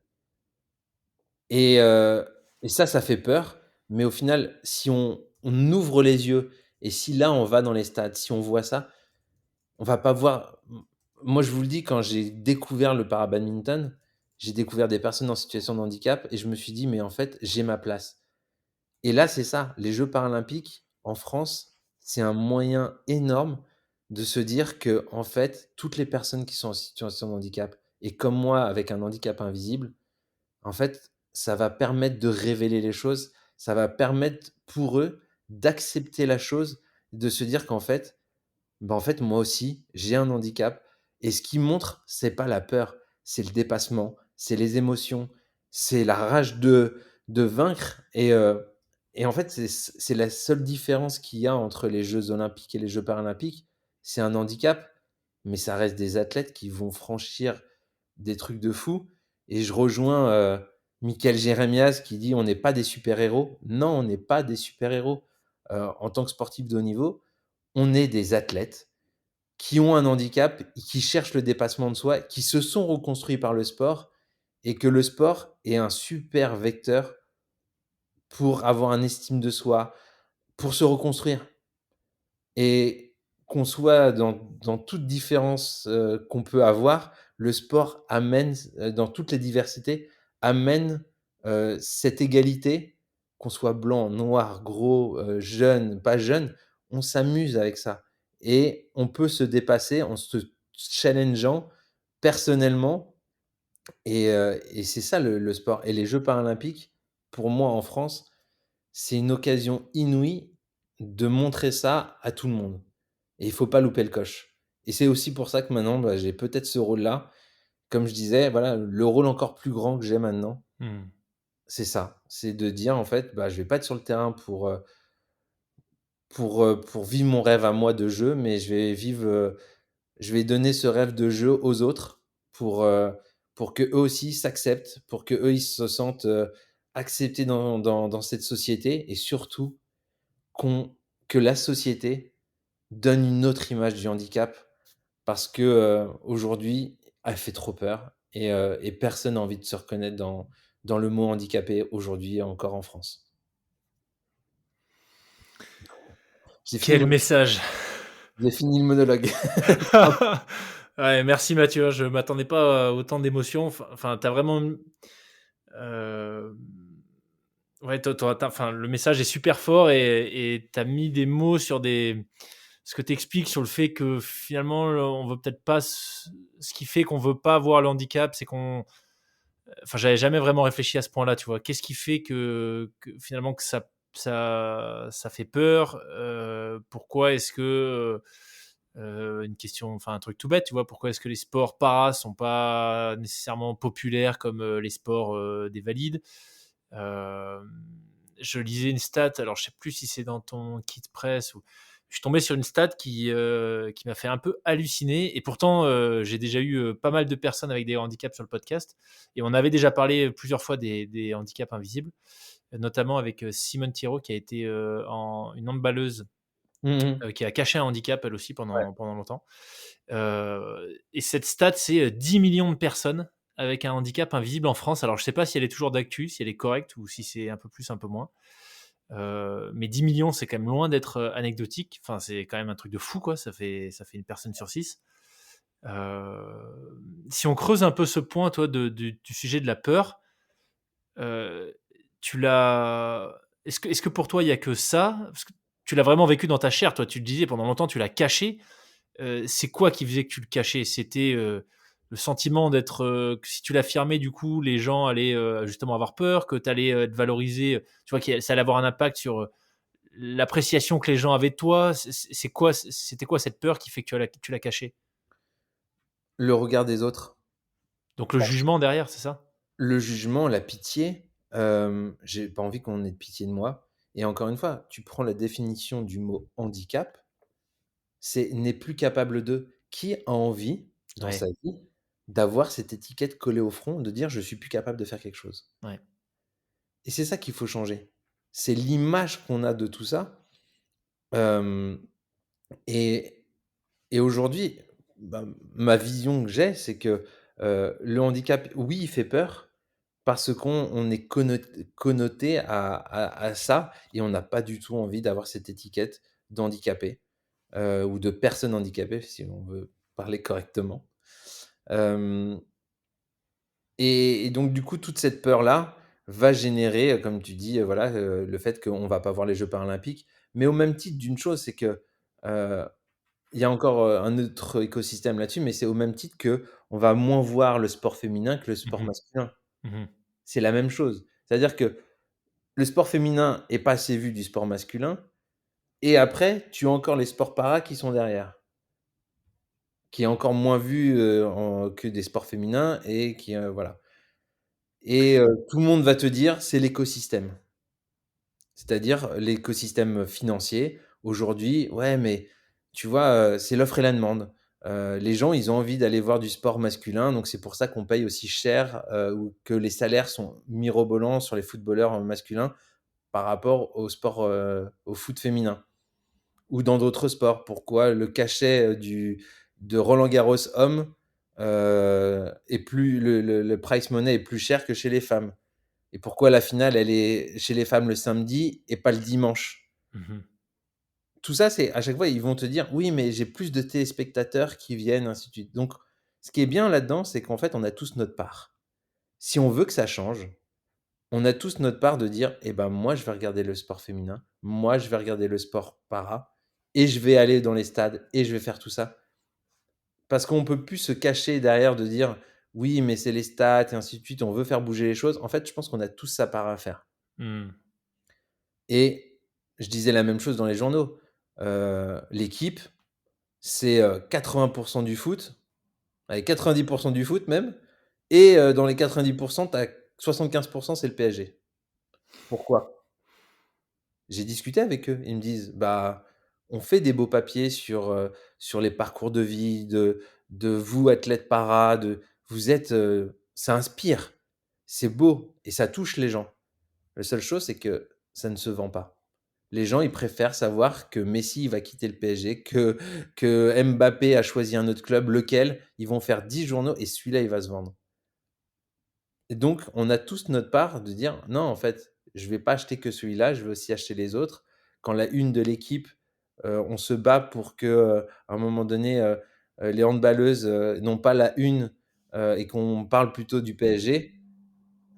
Et, heu et ça fait peur, mais au final, si on ouvre les yeux et si là, on va dans les stades, si on voit ça, on va pas voir moi, je vous le dis, quand j'ai découvert le para-badminton, j'ai découvert des personnes en situation de handicap et je me suis dit: «Mais en fait, j'ai ma place». Et là, c'est ça, les Jeux paralympiques en France, c'est un moyen énorme de se dire que en fait, toutes les personnes qui sont en situation de handicap et comme moi avec un handicap invisible, en fait, ça va permettre de révéler les choses, ça va permettre pour eux d'accepter la chose, de se dire qu'en fait, bah, en fait, moi aussi, j'ai un handicap et ce qui montre, c'est pas la peur, c'est le dépassement, c'est les émotions, c'est la rage de vaincre et en fait, c'est la seule différence qu'il y a entre les Jeux olympiques et les Jeux paralympiques. C'est un handicap, mais ça reste des athlètes qui vont franchir des trucs de fou et je rejoins, Michael Jérémias qui dit: «On n'est pas des super héros». Non, on n'est pas des super héros. En tant que sportif de haut niveau, on est des athlètes qui ont un handicap, qui cherchent le dépassement de soi, qui se sont reconstruits par le sport et que le sport est un super vecteur pour avoir un estime de soi, pour se reconstruire et qu'on soit dans toute différence, qu'on peut avoir, le sport amène dans toutes les diversités, amène, cette égalité, qu'on soit blanc, noir, gros, jeune, pas jeune, on s'amuse avec ça et on peut se dépasser en se challengeant personnellement et c'est ça le sport et les Jeux paralympiques, pour moi en France, c'est une occasion inouïe de montrer ça à tout le monde et il faut pas louper le coche et c'est aussi pour ça que maintenant, bah, j'ai peut-être ce rôle-là. Comme je disais, voilà, le rôle encore plus grand que j'ai maintenant, Mmh. c'est ça. C'est de dire en fait, bah, je vais pas être sur le terrain pour vivre mon rêve à moi de jeu, mais je vais donner ce rêve de jeu aux autres pour qu'eux aussi s'acceptent, pour qu'eux, ils se sentent, acceptés dans cette société et surtout qu'on que la société donne une autre image du handicap parce que, aujourd'hui, elle fait trop peur et personne n'a envie de se reconnaître dans le mot handicapé aujourd'hui encore en France. J'ai fini Quel mon message! j'ai fini le monologue. Ouais, merci Mathieu, je m'attendais pas à autant d'émotions. Enfin, tu as vraiment, ouais, enfin, le message est super fort et tu as mis des mots sur ce que tu expliques sur le fait que finalement, on veut peut-être pas ce qui fait qu'on veut pas voir le handicap, c'est qu'on enfin, j'avais jamais vraiment réfléchi à ce point-là, tu vois? Qu'est-ce qui fait que finalement que ça fait peur? Pourquoi est-ce que, une question, enfin, un truc tout bête, tu vois? Pourquoi est-ce que les sports para sont pas nécessairement populaires comme, les sports, des valides? Hem, je lisais une stat, alors je sais plus si c'est dans ton kit presse ou je suis tombé sur une stat qui m'a fait un peu halluciner et pourtant, j'ai déjà eu, pas mal de personnes avec des handicaps sur le podcast et on avait déjà parlé plusieurs fois des handicaps invisibles, notamment avec, Simone Thirault qui a été, en une handballeuse, Mmh mh. qui a caché un handicap elle aussi Ouais. pendant longtemps. Et cette stat, c'est, 10 millions de personnes avec un handicap invisible en France. Alors je sais pas si elle est toujours d'actu, si elle est correcte ou si c'est un peu plus, un peu moins. Mais 10 millions, c'est quand même loin d'être, anecdotique. Enfin, c'est quand même un truc de fou, quoi. Ça fait une personne sur 6. Si on creuse un peu ce point, toi, du sujet de la peur, heu, tu l'as est-ce que pour toi, il y a que ça? Parce que tu l'as vraiment vécu dans ta chair, toi. Tu le disais, pendant longtemps, tu l'as caché. C'est quoi qui faisait que tu le cachais? C'était, le sentiment d'être, que si tu l'affirmais, du coup, les gens allaient, justement avoir peur, que tu allais, être valorisé, tu vois, ça allait avoir un impact sur, l'appréciation que les gens avaient de toi? C'est quoi c'était quoi cette peur qui fait que tu l'as cachée? Le regard des autres, Donc le jugement derrière, c'est ça? le jugement, la pitié, j'ai pas envie qu'on ait de pitié de moi et encore une fois, tu prends la définition du mot handicap, c'est «n'est plus capable de». Qui a envie dans sa Ouais, vie d'avoir cette étiquette collée au front, de dire: «Je suis plus capable de faire quelque chose» ouais. et c'est ça qu'il faut changer. C'est l'image qu'on a de tout ça, hem et et aujourd'hui, bah, ma vision que j'ai, c'est que, le handicap, oui, il fait peur, parce qu'on est connoté à ça et on n'a pas du tout envie d'avoir cette étiquette d'handicapé ou de personne handicapée, si on veut parler correctement. Euh, et donc, du coup, toute cette peur-là va générer, comme tu dis, voilà, le fait qu'on va pas voir les Jeux paralympiques. Mais au même titre d'une chose, c'est que il y a encore un autre écosystème là-dessus, mais c'est au même titre que on va moins voir le sport féminin que le sport Mhm. masculin. Mhm. C'est la même chose. C'est-à-dire que le sport féminin est pas assez vu du sport masculin, et après, tu as encore les sports para qui sont derrière, qui est encore moins vu que des sports féminins, et qui, voilà. Et tout le monde va te dire, c'est l'écosystème. C'est-à-dire l'écosystème financier. Aujourd'hui, ouais, mais tu vois, c'est l'offre et la demande. Les gens, ils ont envie d'aller voir du sport masculin, donc c'est pour ça qu'on paye aussi cher ou que les salaires sont mirobolants sur les footballeurs masculins par rapport au sport, au foot féminin ou dans d'autres sports. Pourquoi le cachet de Roland Garros homme est plus, le price money est plus cher que chez les femmes? Et pourquoi la finale, elle est chez les femmes le samedi et pas le dimanche? Mhm. Tout ça, c'est à chaque fois, ils vont te dire, oui, mais j'ai plus de téléspectateurs qui viennent, ainsi de suite. Donc, ce qui est bien là-dedans, c'est qu'en fait, on a tous notre part. Si on veut que ça change, on a tous notre part de dire, eh ben, moi, je vais regarder le sport féminin, moi, je vais regarder le sport para, et je vais aller dans les stades, et je vais faire tout ça. Parce qu'on peut plus se cacher derrière de dire, oui, mais c'est les stats, et ainsi de suite, on veut faire bouger les choses. En fait, je pense qu'on a tous sa part à faire. Mhm. Et je disais la même chose dans les journaux. L'équipe, c'est 80% du foot, allez, 90% du foot même, et dans les 90%, tu as 75%, c'est le PSG. Pourquoi? J'ai discuté avec eux. Ils me disent, bah, on fait des beaux papiers sur les parcours de vie de vous, athlètes para, vous êtes, ça inspire, c'est beau et ça touche les gens. La seule chose, c'est que ça ne se vend pas. Les gens, ils préfèrent savoir que Messi il va quitter le PSG, que Mbappé a choisi un autre club, lequel ils vont faire 10 journaux et celui-là, il va se vendre. Et donc, on a tous notre part de dire non, en fait, je ne vais pas acheter que celui-là, je vais aussi acheter les autres. Quand la une de l'équipe, on se bat pour que, à un moment donné, les handballeuses n'ont pas la une et qu'on parle plutôt du PSG,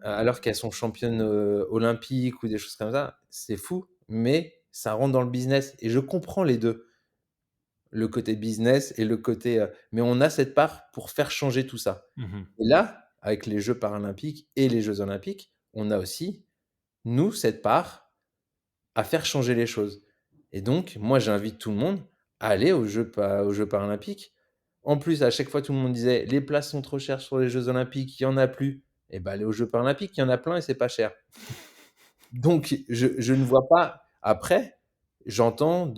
alors qu'elles sont championnes olympiques ou des choses comme ça, c'est fou, mais ça rentre dans le business. Et je comprends les deux, le côté business et le côté... mais on a cette part pour faire changer tout ça. Mhm. Et là, avec les Jeux paralympiques et les Jeux olympiques, on a aussi, nous, cette part à faire changer les choses. Et donc, moi, j'invite tout le monde à aller aux Jeux paralympiques. En plus, à chaque fois, tout le monde disait, les places sont trop chères sur les Jeux olympiques, il n'y en a plus. Et bien, aller aux Jeux paralympiques, il y en a plein et c'est pas cher. Donc, je ne vois pas. Après, j'entends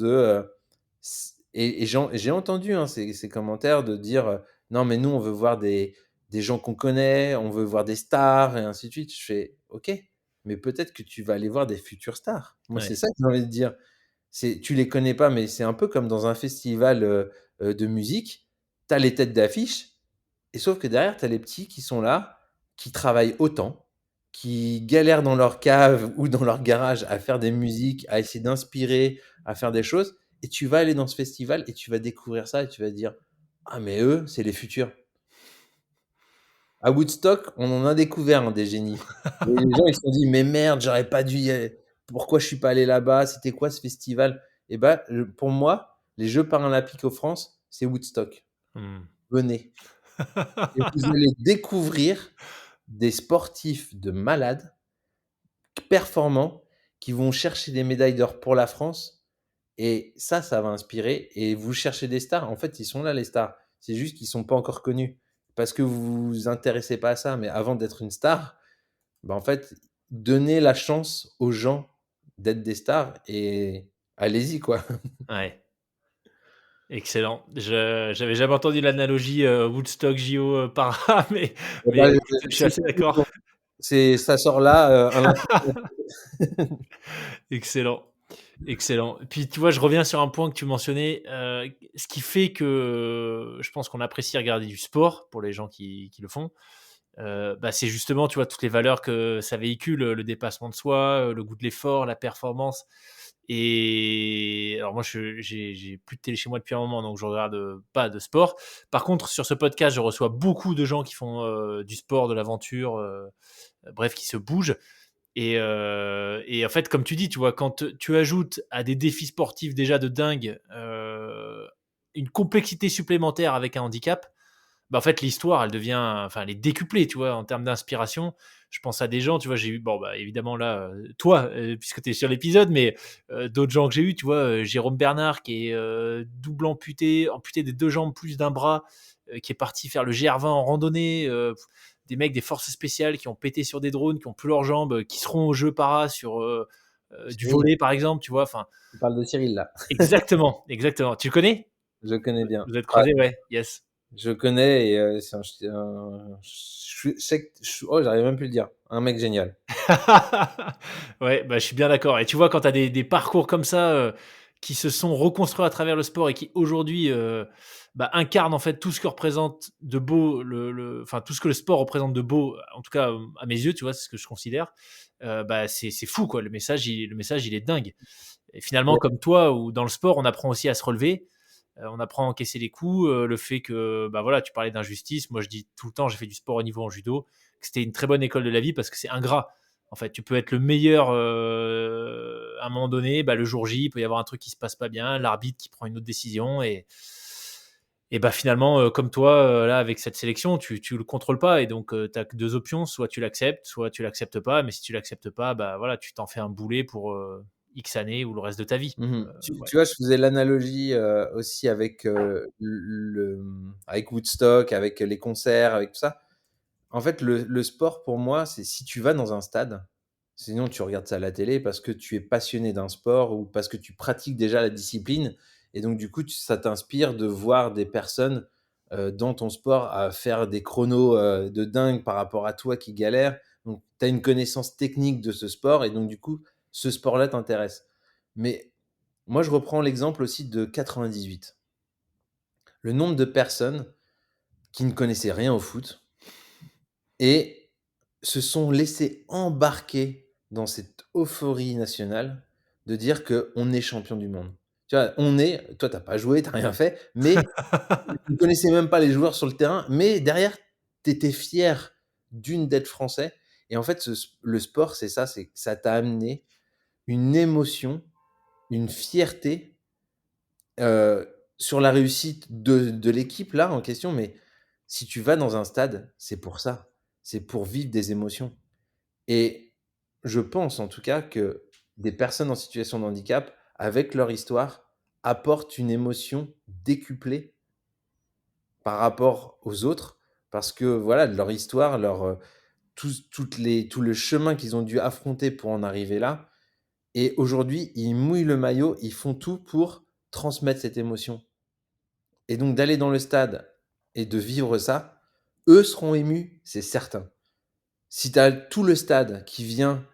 et j'ai entendu hein, ces commentaires de dire non, mais nous, on veut voir des gens qu'on connaît, on veut voir des stars et ainsi de suite. Je fais ok, mais peut-être que tu vas aller voir des futures stars. Moi, c'est Ouais. ça que j'ai envie de dire. Tu les connais pas, mais c'est un peu comme dans un festival de musique. Tu as les têtes d'affiche, et sauf que derrière, tu as les petits qui sont là, qui travaillent autant, qui galèrent dans leur cave ou dans leur garage à faire des musiques, à essayer d'inspirer, à faire des choses. Et tu vas aller dans ce festival et tu vas découvrir ça et tu vas te dire, ah mais eux, c'est les futurs. À Woodstock, on en a découvert des génies. Et les gens, ils se sont dit, mais merde, j'aurais pas dû y aller. Pourquoi je suis pas allé là-bas? C'était quoi ce festival? Et ben, pour moi, les Jeux paralympiques en France, c'est Woodstock. Mhm. Venez. Et vous allez découvrir des sportifs de malades, performants, qui vont chercher des médailles d'or pour la France. Et ça va inspirer. Et vous cherchez des stars. En fait, ils sont là, les stars. C'est juste qu'ils ne sont pas encore connus. Parce que vous vous intéressez pas à ça. Mais avant d'être une star, bah, en fait, donnez la chance aux gens d'être des stars. Et allez-y, quoi. Ouais. Excellent. J'avais jamais entendu l'analogie Woodstock JO para, Et mais bah, écoute, je suis assez d'accord. ça sort là, à l'instant. Excellent. Excellent. Puis tu vois, je reviens sur un point que tu mentionnais, ce qui fait que je pense qu'on apprécie regarder du sport pour les gens qui le font, bah, c'est justement, tu vois, toutes les valeurs que ça véhicule, le dépassement de soi, le goût de l'effort, la performance. Et alors moi, j'ai plus de télé chez moi depuis un moment, donc je regarde pas de sport. Par contre, sur ce podcast, je reçois beaucoup de gens qui font du sport, de l'aventure, bref, qui se bougent. Et en fait, comme tu dis, tu vois, quand tu ajoutes à des défis sportifs déjà de dingue une complexité supplémentaire avec un handicap, bah, en fait, l'histoire, elle devient, enfin, elle est décuplée, tu vois, en termes d'inspiration. Je pense à des gens, tu vois, j'ai eu, bon, bah, évidemment, là, toi, puisque tu es sur l'épisode, mais d'autres gens que j'ai eu, tu vois, Jérôme Bernard, qui est double amputé des 2 jambes plus d'un bras, qui est parti faire le GR20 en randonnée, des mecs des forces spéciales qui ont pété sur des drones, qui ont plus leurs jambes, qui seront au jeu para sur du Cyril, volley, par exemple, tu vois, enfin, tu parles de Cyril là. exactement, exactement. Tu le connais? Je connais bien. Vous êtes Ouais, creusé, ouais, yes. je connais et je sais que oh, j'arrive même plus à le dire. Un mec génial. Ouais, bah, je suis bien d'accord et tu vois quand tu as des parcours comme ça, qui se sont reconstruits à travers le sport et qui aujourd'hui, bah, incarnent en fait tout ce que représente de beau le enfin tout ce que le sport représente de beau, en tout cas, à mes yeux, tu vois? C'est ce que je considère. Bah, c'est fou quoi, le message il est dingue et finalement Ouais. comme toi ou dans le sport, on apprend aussi à se relever, on apprend à encaisser les coups, le fait que, bah, voilà, tu parlais d'injustice. Moi, je dis tout le temps, j'ai fait du sport au niveau en judo, que c'était une très bonne école de la vie parce que c'est ingrat. En fait, tu peux être le meilleur à un moment donné, bah, le jour J, il peut y avoir un truc qui se passe pas bien, l'arbitre qui prend une autre décision et bah finalement, comme toi, là, avec cette sélection, tu le contrôles pas et donc tu as que 2 options, soit tu l'acceptes pas, mais si tu l'acceptes pas, bah, voilà, tu t'en fais un boulet pour, X années ou le reste de ta vie. Mmh Donc, mh. Tu ouais. tu vois, je faisais l'analogie, aussi avec, avec Woodstock, avec les concerts, avec tout ça. En fait, le sport pour moi, c'est si tu vas dans un stade, sinon tu regardes ça à la télé parce que tu es passionné d'un sport ou parce que tu pratiques déjà la discipline et donc du coup, ça t'inspire de voir des personnes, dans ton sport à faire des chronos, de dingue par rapport à toi qui galères. Donc tu as une connaissance technique de ce sport et donc du coup, ce sport-là t'intéresse. Mais moi, je reprends l'exemple aussi de 98. Le nombre de personnes qui ne connaissaient rien au foot et se sont laissés embarquer dans cette euphorie nationale de dire qu'on est champion du monde. Tu vois? Toi, tu as pas joué, tu as rien fait, mais tu ne connaissais même pas les joueurs sur le terrain, mais derrière, tu étais fier d'être français et en fait, le sport, c'est ça, c'est que ça t'a amené une émotion, une fierté, heu, sur la réussite de l'équipe là en question, mais si tu vas dans un stade, c'est pour ça. C'est pour vivre des émotions et je pense en tout cas que des personnes en situation de handicap, avec leur histoire, apportent une émotion décuplée par rapport aux autres parce que voilà, de leur histoire, tout le chemin qu'ils ont dû affronter pour en arriver là et aujourd'hui, ils mouillent le maillot, ils font tout pour transmettre cette émotion. Et donc d'aller dans le stade et de vivre ça, eux seront émus, c'est certain. Si tu as tout le stade qui vient,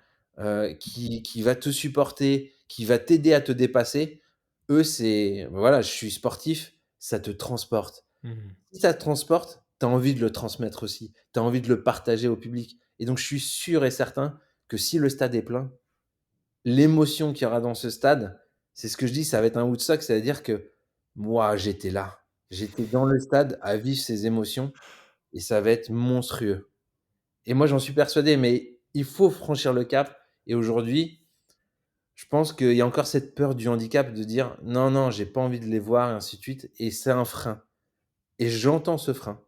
qui va te supporter, qui va t'aider à te dépasser, eux, c'est voilà, je suis sportif, ça te transporte. Mmh. Si ça te transporte, tu as envie de le transmettre aussi, tu as envie de le partager au public et donc je suis sûr et certain que si le stade est plein, l'émotion qu'il y aura dans ce stade, c'est ce que je dis, ça va être un Woodstock, c'est-à-dire que moi, j'étais là. J'étais dans le stade à vivre ces émotions et ça va être monstrueux. Et moi, j'en suis persuadé, mais il faut franchir le cap. Et aujourd'hui, je pense qu'il y a encore cette peur du handicap de dire non, non, j'ai pas envie de les voir, et ainsi de suite. Et c'est un frein. Et j'entends ce frein.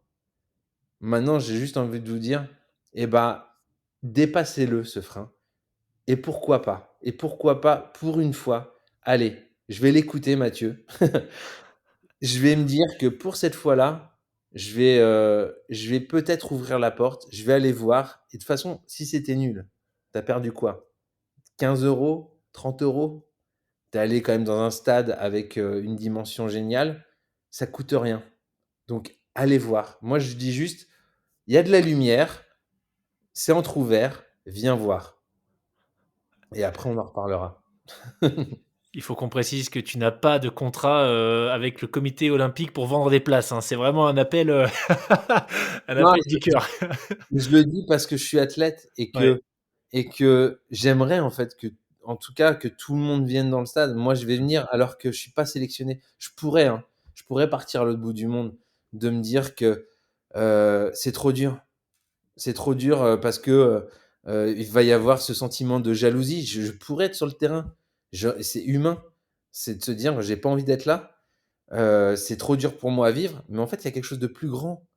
Maintenant, j'ai juste envie de vous dire, eh ben, dépassez-le, ce frein. Et pourquoi pas? Et pourquoi pas, pour une fois, allez, je vais l'écouter Mathieu. Je vais me dire que pour cette fois-là, je vais peut-être ouvrir la porte, je vais aller voir et de toute façon, si c'était nul, tu as perdu quoi? 15 €, 30 €. Tu es allé quand même dans un stade avec, une dimension géniale, ça coûte rien. Donc allez voir. Moi, je dis juste: «Il y a de la lumière, c'est entrouvert, viens voir» et après on en reparlera. Il faut qu'on précise que tu n'as pas de contrat, avec le comité olympique pour vendre des places, hein. C'est vraiment un appel, un Non, appel du cœur. je le dis parce que je suis athlète Ouais. et que j'aimerais en fait que, en tout cas, que tout le monde vienne dans le stade. Moi, je vais venir alors que je suis pas sélectionné. Je pourrais, hein, je pourrais partir à l'autre bout du monde, de me dire que c'est trop dur. C'est trop dur parce que il va y avoir ce sentiment de jalousie. Je pourrais être sur le terrain. C'est humain. C'est de se dire, j'ai pas envie d'être là. C'est trop dur pour moi à vivre. Mais en fait, il y a quelque chose de plus grand.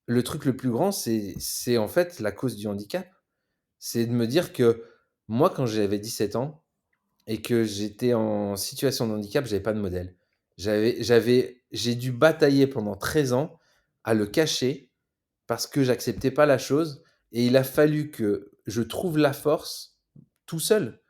Le truc le plus grand, c'est en fait la cause du handicap. C'est de me dire que moi, quand j'avais 17 ans et que j'étais en situation de handicap, j'avais pas de modèle. J'ai dû batailler pendant 13 ans à le cacher parce que j'acceptais pas la chose et il a fallu que je trouve la force tout seul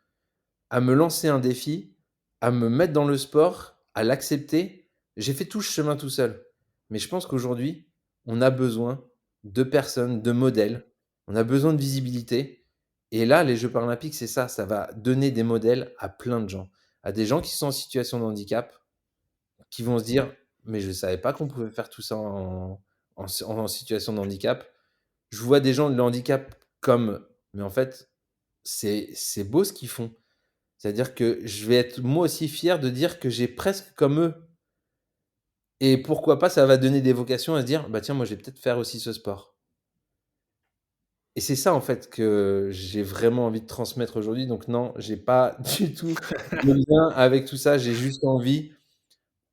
à me lancer un défi, à me mettre dans le sport, à l'accepter. J'ai fait tout ce chemin tout seul. Mais je pense qu'aujourd'hui, on a besoin de personnes, de modèles. On a besoin de visibilité. Et là, les Jeux paralympiques, c'est ça. Ça va donner des modèles à plein de gens. À des gens qui sont en situation de handicap, qui vont se dire, mais je ne savais pas qu'on pouvait faire tout ça en situation de handicap. Je vois des gens de handicap comme, mais en fait, c'est beau ce qu'ils font. C'est-à-dire que je vais être moi aussi fier de dire que j'ai presque comme eux. Et pourquoi pas, ça va donner des vocations à se dire, bah tiens, moi je vais peut-être faire aussi ce sport. Et c'est ça en fait que j'ai vraiment envie de transmettre aujourd'hui. Donc non, j'ai pas du tout de lien avec tout ça. J'ai juste envie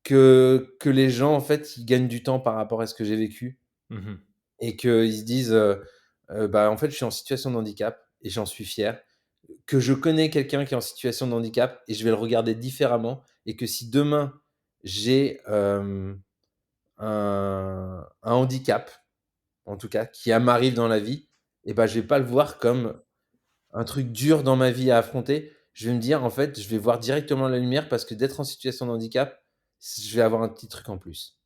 que les gens en fait ils gagnent du temps par rapport à ce que j'ai vécu Mmh. et qu'ils se disent, bah en fait je suis en situation de handicap et j'en suis fier. Que je connais quelqu'un qui est en situation de handicap et je vais le regarder différemment et que si demain j'ai un handicap, en tout cas, qui m'arrive dans la vie, et ben, je vais pas le voir comme un truc dur dans ma vie à affronter. Je vais me dire, en fait, je vais voir directement la lumière parce que d'être en situation de handicap, je vais avoir un petit truc en plus.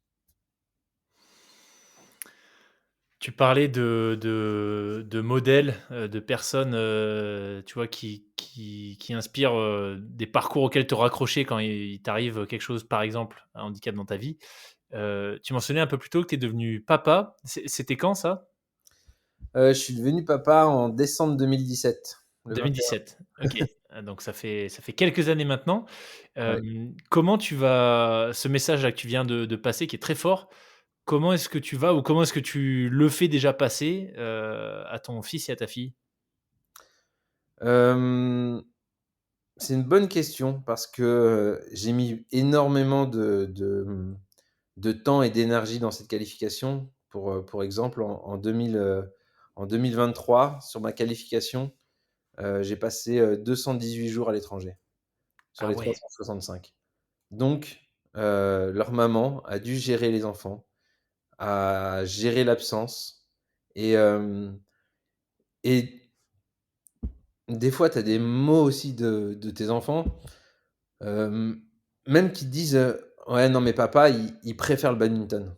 Tu parlais de modèles, de personnes, tu vois, qui inspirent, des parcours auxquels te raccrocher quand il t'arrive quelque chose, par exemple, un handicap dans ta vie. Tu mentionnais un peu plus tôt que tu es devenu papa. C'était quand ça? Je suis devenu papa en décembre 2017, le 21. 2017. OK. Donc ça fait quelques années maintenant. Ouais. Comment tu vas ce message-là que tu viens de passer qui est très fort, comment est-ce que tu vas ou comment est-ce que tu le fais déjà passer, à ton fils et à ta fille? Hem, c'est une bonne question parce que, j'ai mis énormément de temps et d'énergie dans cette qualification. Pour exemple, en 2023, sur ma qualification, j'ai passé 218 jours à l'étranger, sur Ah les ouais. 365. Donc, leur maman a dû gérer les enfants, a géré l'absence et, et des fois, tu as des mots aussi de tes enfants, hem, même qui te disent, «Ouais, non, mais papa, il préfère le badminton».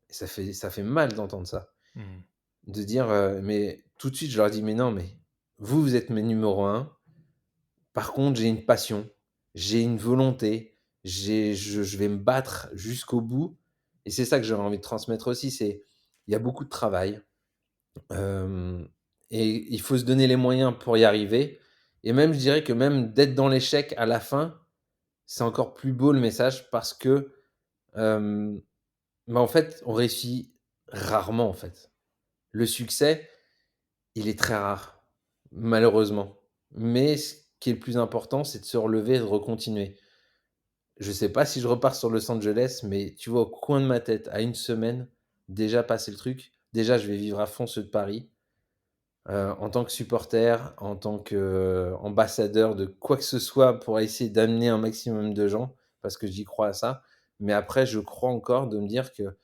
Et ça fait mal d'entendre ça. Mmh. De dire, mais tout de suite, je leur dis: «Mais non, mais vous êtes mes numéro un. Par contre, j'ai une passion, j'ai une volonté, je vais me battre jusqu'au bout» et c'est ça que j'aurais envie de transmettre aussi, c'est il y a beaucoup de travail, hem et il faut se donner les moyens pour y arriver et même, je dirais que même d'être dans l'échec à la fin, c'est encore plus beau le message parce que, hem, bah, en fait, on réussit rarement, en fait. Le succès, il est très rare, malheureusement. Mais ce qui est le plus important, c'est de se relever et de recontinuer. Je sais pas si je repars sur Los Angeles, mais tu vois, au coin de ma tête, à une semaine, déjà passer le truc, déjà je vais vivre à fond ceux de Paris, en tant que supporter, en tant qu'ambassadeur de quoi que ce soit pour essayer d'amener un maximum de gens, parce que j'y crois à ça. Mais après, je crois encore de me dire que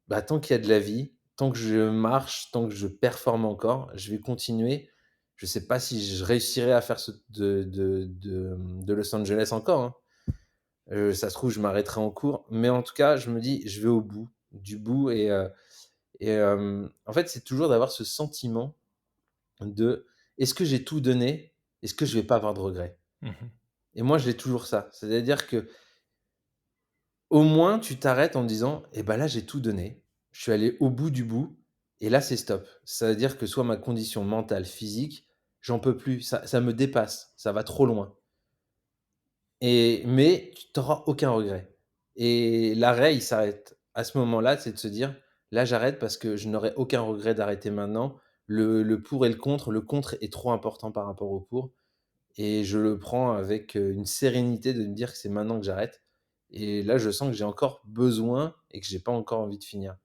bah, tant qu'il y a de la vie, tant que je marche, tant que je performe encore, je vais continuer. Je sais pas si je réussirai à faire ce de Los Angeles encore, hein. Ça se trouve, je m'arrêterai en cours, mais en tout cas, je me dis: «Je vais au bout, du bout» en fait, c'est toujours d'avoir ce sentiment de: «Est-ce que j'ai tout donné? Est-ce que je vais pas avoir de regrets?» Mmh. et moi, je l'ai toujours ça. C'est-à-dire que au moins, tu t'arrêtes en disant: «Eh ben là, j'ai tout donné. Je suis allé au bout du bout et là, c'est stop». Ça veut dire que soit ma condition mentale, physique, j'en peux plus, ça me dépasse, ça va trop loin mais tu auras aucun regret et l'arrêt, il s'arrête à ce moment-là, c'est de se dire: «Là, j'arrête parce que je n'aurai aucun regret d'arrêter maintenant. Le pour et le contre est trop important par rapport au pour». Et je le prends avec, une sérénité de me dire que c'est maintenant que j'arrête et là, je sens que j'ai encore besoin et que j'ai pas encore envie de finir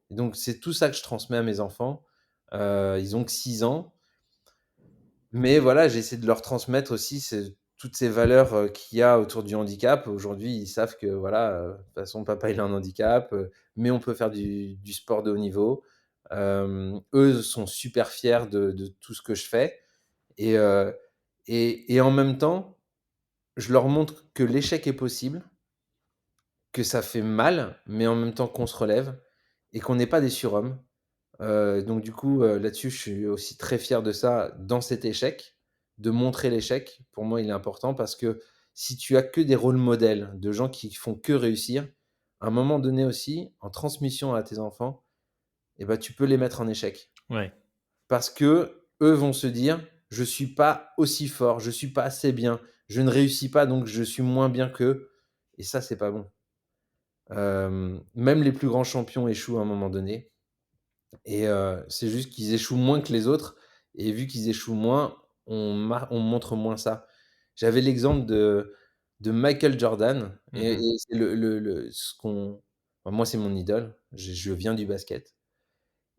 et donc c'est tout ça que je transmets à mes enfants. Ils ont que 6 ans, mais voilà, j'essaie de leur transmettre aussi toutes ces valeurs, qu'il y a autour du handicap. Aujourd'hui, ils savent que voilà, de toute façon, papa, il a un handicap, mais on peut faire du sport de haut niveau. Eux sont super fiers de tout ce que je fais et en même temps, je leur montre que l'échec est possible, que ça fait mal, mais en même temps qu'on se relève et qu'on n'est pas des surhommes. Donc du coup, là-dessus, je suis aussi très fier de ça, dans cet échec, de montrer l'échec. Pour moi, il est important parce que si tu as que des rôles modèles de gens qui font que réussir, à un moment donné aussi, en transmission à tes enfants, et ben tu peux les mettre en échec. Ouais. Parce qu'eux vont se dire: «Je suis pas aussi fort, je suis pas assez bien, je ne réussis pas donc je suis moins bien qu'eux» et ça, c'est pas bon. Même les plus grands champions échouent à un moment donné et c'est juste qu'ils échouent moins que les autres et vu qu'ils échouent moins, on montre moins ça. J'avais l'exemple de Michael Jordan et Mmh. c'est le ce qu'on enfin, moi, c'est mon idole, je viens du basket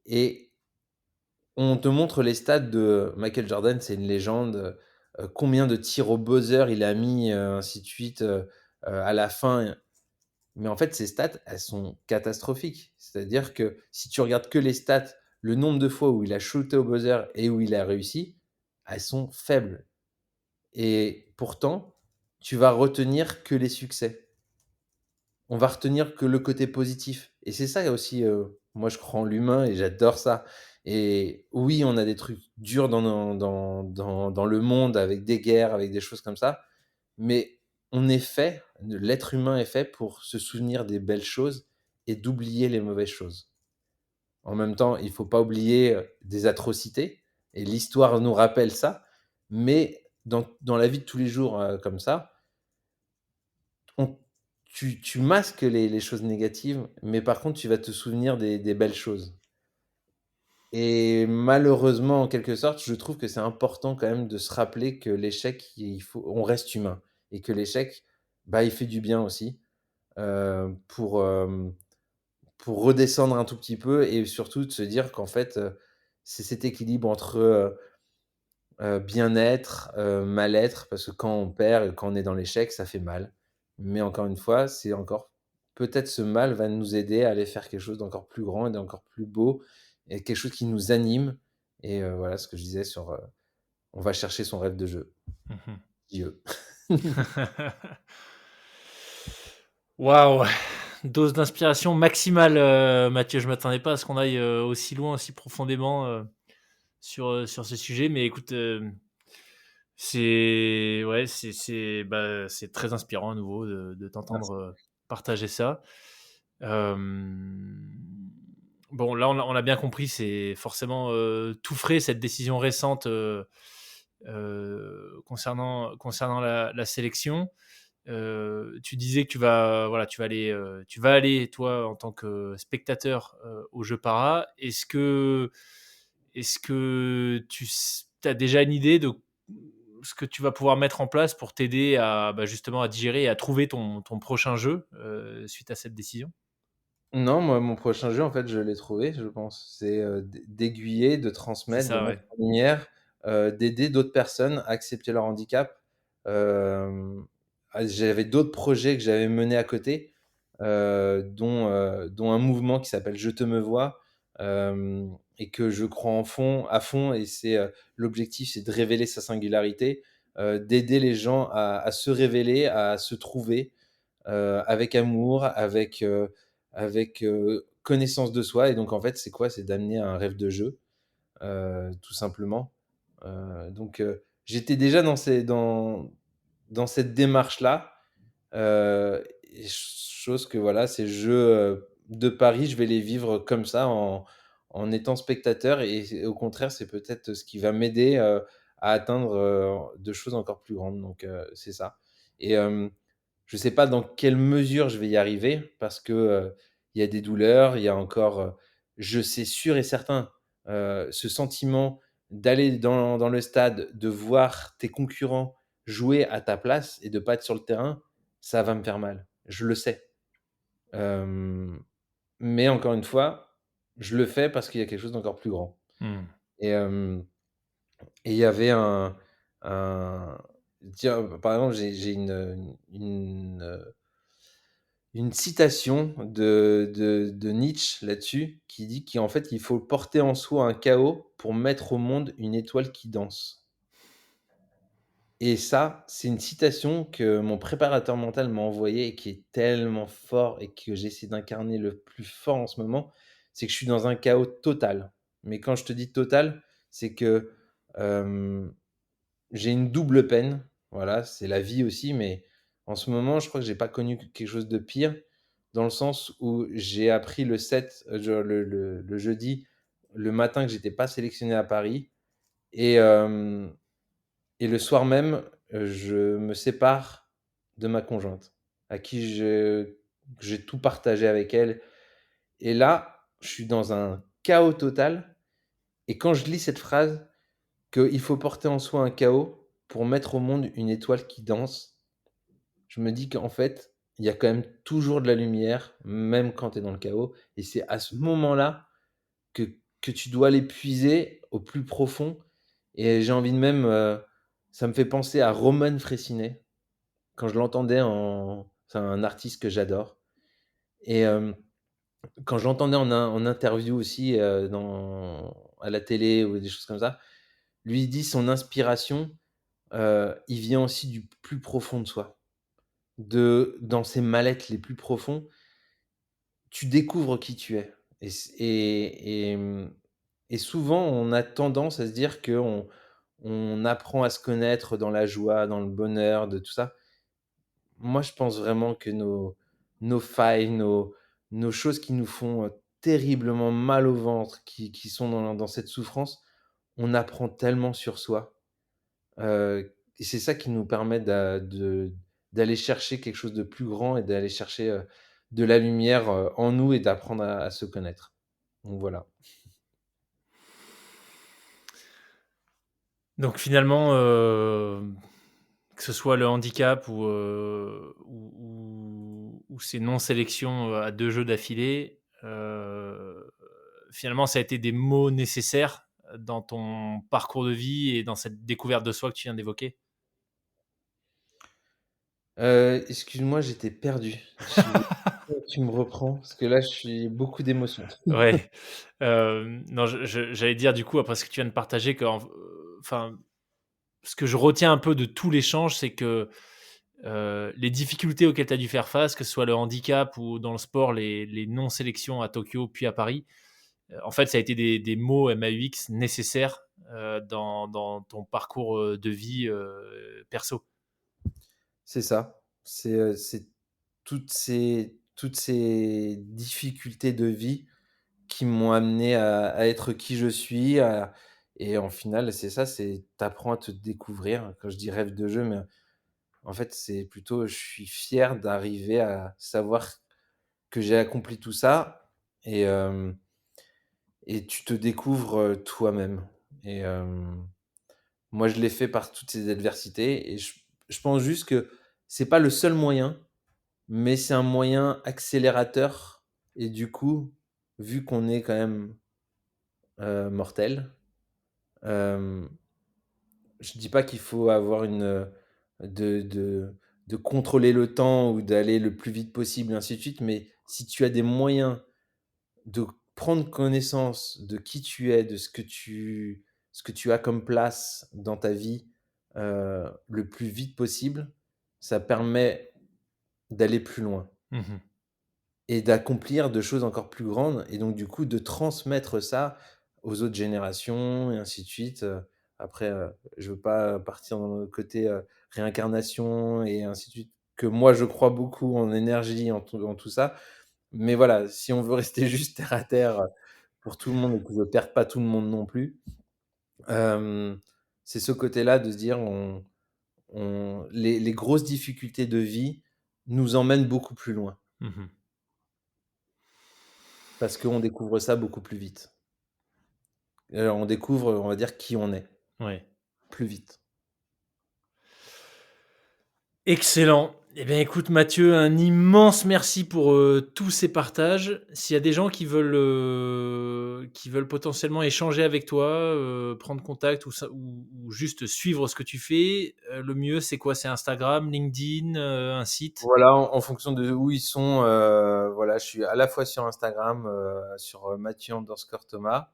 et on te montre les stats de Michael Jordan, c'est une légende, combien de tirs au buzzer il a mis, ainsi de suite, à la fin. Mais en fait, ces stats, elles sont catastrophiques. C'est-à-dire que si tu regardes que les stats, le nombre de fois où il a shooté au buzzer et où il a réussi, elles sont faibles et pourtant, tu vas retenir que les succès. On va retenir que le côté positif et c'est ça aussi, moi je crois en l'humain et j'adore ça et oui, on a des trucs durs dans le monde avec des guerres, avec des choses comme ça, mais on est fait l'être humain est fait pour se souvenir des belles choses et d'oublier les mauvaises choses. En même temps, il faut pas oublier, des atrocités et l'histoire nous rappelle ça, mais dans la vie de tous les jours, comme ça, on tu masques les choses négatives, mais par contre, tu vas te souvenir des belles choses et malheureusement, en quelque sorte, je trouve que c'est important quand même de se rappeler que l'échec, on reste humain et que l'échec, bah, il fait du bien aussi, heu, pour, hem, pour redescendre un tout petit peu et surtout de se dire qu'en fait, c'est cet équilibre entre, bien-être, mal-être, parce que quand on perd et quand on est dans l'échec, ça fait mal. Mais encore une fois, c'est encore peut-être ce mal va nous aider à aller faire quelque chose d'encore plus grand et d'encore plus beau et quelque chose qui nous anime et voilà ce que je disais sur, on va chercher son rêve de jeu. Mmh. Dieu. Waouh! Dose d'inspiration maximale, Mathieu. Je m'attendais pas à ce qu'on aille, aussi loin, aussi profondément, sur ce sujet, mais écoute, c'est ouais, bah, c'est très inspirant à nouveau de t'entendre, Merci. partager ça. Hem, bon, là, on a bien compris, c'est forcément, tout frais cette décision récente, concernant la sélection. Tu disais que voilà, tu vas aller toi en tant que spectateur, aux Jeux Para. Est-ce que tu as déjà une idée de ce que tu vas pouvoir mettre en place pour t'aider à, bah, justement à digérer et à trouver ton prochain jeu, suite à cette décision? Non, moi, mon prochain jeu, en fait, je l'ai trouvé, je pense. C'est, d'aiguiller, de C'est transmettre, de ça, mettre ouais. en lumière, d'aider d'autres personnes à accepter leur handicap. J'avais d'autres projets que j'avais menés à côté, dont un mouvement qui s'appelle «Je te me vois», et que je crois à fond et l'objectif, c'est de révéler sa singularité, d'aider les gens à se révéler, à se trouver, avec amour, avec, connaissance de soi et donc en fait, c'est quoi? C'est d'amener un rêve de jeu, tout simplement. Donc j'étais déjà dans dans cette démarche-là, et chose que voilà, ces jeux, de Paris, je vais les vivre comme ça en étant spectateur et au contraire, c'est peut-être ce qui va m'aider, à atteindre, de choses encore plus grandes donc c'est ça et je sais pas dans quelle mesure je vais y arriver parce que, il y a des douleurs, il y a encore, je sais sûr et certain, ce sentiment d'aller dans le stade, de voir tes concurrents jouer à ta place et de pas être sur le terrain, ça va me faire mal. Je le sais. Hem, mais encore une fois, je le fais parce qu'il y a quelque chose d'encore plus grand Mmh. et et il y avait un tiens, par exemple, j'ai une citation de Nietzsche là-dessus, qui dit qu'en fait, il faut porter en soi un chaos pour mettre au monde une étoile qui danse. Et ça, c'est une citation que mon préparateur mental m'a envoyée et qui est tellement fort et que j'essaie d'incarner le plus fort en ce moment, c'est que je suis dans un chaos total. Mais quand je te dis total, c'est que, hem, j'ai une double peine. Voilà, c'est la vie aussi, mais en ce moment, je crois que j'ai pas connu quelque chose de pire, dans le sens où j'ai appris le 7, le jeudi, le matin que j'étais pas sélectionné à Paris et et le soir même, je me sépare de ma conjointe, à qui j'ai tout partagé avec elle et là, je suis dans un chaos total et quand je lis cette phrase, qu'il faut porter en soi un chaos pour mettre au monde une étoile qui danse, je me dis qu'en fait, il y a quand même toujours de la lumière, même quand tu es dans le chaos et c'est à ce moment-là que tu dois aller puiser au plus profond et j'ai envie de même, ça me fait penser à Roman Frécinet. Quand je l'entendais en c'est un artiste que j'adore et quand je l'entendais en interview aussi, à la télé ou des choses comme ça, lui, il dit son inspiration, il vient aussi du plus profond de soi. Dans ses mal-être les plus profonds, tu découvres qui tu es et souvent, on a tendance à se dire qu'on apprend à se connaître dans la joie, dans le bonheur, de tout ça. Moi, je pense vraiment que nos failles, nos choses qui nous font, terriblement mal au ventre, qui sont dans cette souffrance, on apprend tellement sur soi, et c'est ça qui nous permet d'aller chercher quelque chose de plus grand et d'aller chercher, de la lumière, en nous et d'apprendre à se connaître. Donc voilà. Donc finalement, que ce soit le handicap ou ces non-sélections, à 2 jeux d'affilée, finalement ça a été des mots nécessaires, dans ton parcours de vie et dans cette découverte de soi que tu viens d'évoquer? Excuse-moi, j'étais perdu. Tu me reprends? Parce que là, je suis beaucoup d'émotions. Ouais, non, j'allais dire du coup après ce que tu viens de partager enfin, ce que je retiens un peu de tout l'échange, c'est que, les difficultés auxquelles tu as dû faire face, que ce soit le handicap ou dans le sport, les non-sélections à Tokyo puis à Paris, en fait, ça a été des mots MAUX nécessaires, dans ton parcours, de vie, perso. C'est ça. C'est toutes ces difficultés de vie qui m'ont amené à être qui je suis, et en final, c'est ça, c'est tu apprends à te découvrir. Quand je dis rêve de jeu, mais en fait, c'est plutôt je suis fier d'arriver à savoir que j'ai accompli tout ça et et tu te découvres, toi-même et moi, je l'ai fait par toutes ces adversités et je pense juste que c'est pas le seul moyen, mais c'est un moyen accélérateur et du coup, vu qu'on est quand même, mortel, hem, je dis pas qu'il faut avoir de contrôler le temps ou d'aller le plus vite possible et ainsi de suite, mais si tu as des moyens de prendre connaissance de qui tu es, de ce que tu as comme place dans ta vie, le plus vite possible, ça permet d'aller plus loin Mmh. et d'accomplir de choses encore plus grandes et donc du coup de transmettre ça aux autres générations et ainsi de suite, Après, je veux pas partir dans le côté réincarnation et ainsi de suite, que moi je crois beaucoup en énergie, en tout ça. Mais voilà, si on veut rester juste terre à terre pour tout le monde et que je ne perde pas tout le monde non plus, c'est ce côté-là de se dire les grosses difficultés de vie nous emmènent beaucoup plus loin Mmh. parce qu'on découvre ça beaucoup plus vite. On découvre, on va dire, qui on est Ouais. plus vite. Excellent. Eh bien, écoute, Mathieu, un immense merci pour tous ces partages. S'il y a des gens qui veulent potentiellement échanger avec toi, prendre contact ou juste suivre ce que tu fais, le mieux, c'est quoi? C'est Instagram, LinkedIn, un site? Voilà, en fonction de où ils sont, voilà, je suis à la fois sur Instagram, sur Mathieu_Thomas.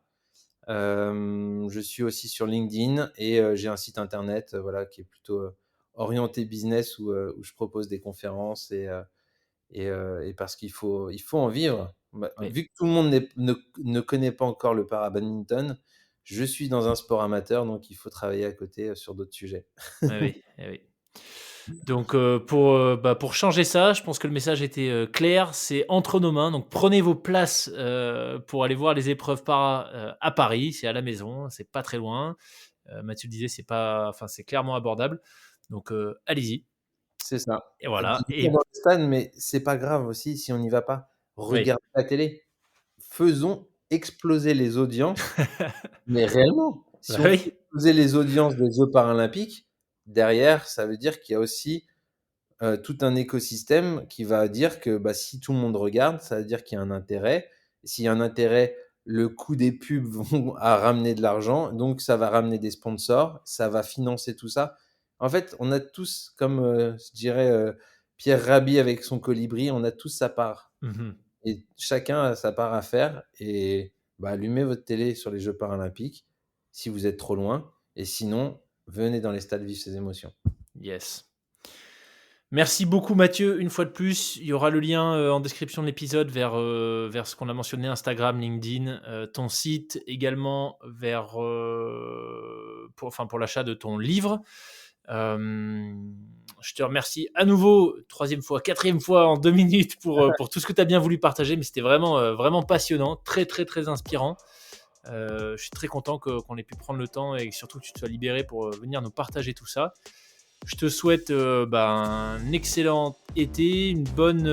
Je suis aussi sur LinkedIn et j'ai un site internet, voilà, qui est plutôt orienté business où je propose des conférences et parce il faut en vivre. Oui, Vu que tout le monde ne connaît pas encore le para-badminton, je suis dans un sport amateur, donc il faut travailler à côté sur d'autres sujets. oui, oui, eh oui. Donc, pour changer ça, je pense que le message était clair. C'est entre nos mains. Donc, prenez vos places pour aller voir les épreuves para à Paris. C'est à la maison, c'est pas très loin. Mathieu le disait, c'est clairement abordable. Donc, allez-y. C'est ça. Et Et voilà. puis venir dans le stade, mais c'est pas grave aussi si on n'y va pas. Oui. Regardez la télé. Faisons exploser les audiences, mais réellement. Bah Si on fait oui. exploser les audiences des Jeux paralympiques, derrière, ça veut dire qu'il y a aussi tout un écosystème qui va dire que bah, si tout le monde regarde, ça veut dire qu'il y a un intérêt. S'il y a un intérêt, le coût des pubs vont à ramener de l'argent, donc ça va ramener des sponsors, ça va financer tout ça. En fait, on a tous, comme je dirais Pierre Rabhi avec son colibri, on a tous sa part. Mhm. Et chacun a sa part à faire. Et bah, allumez votre télé sur les Jeux paralympiques si vous êtes trop loin. Et sinon, venez dans les stades vivre ces émotions. Yes. Merci beaucoup Mathieu, une fois de plus. Il y aura le lien en description de l'épisode vers ce qu'on a mentionné, Instagram, LinkedIn, ton site également pour l'achat de ton livre. Je te remercie à nouveau, troisième fois, quatrième fois en 2 minutes pour tout ce que tu as bien voulu partager, mais c'était vraiment passionnant, très très très inspirant. Je suis très content qu'on ait pu prendre le temps et surtout que tu te sois libéré pour venir nous partager tout ça. Je te souhaite un excellent été, une bonne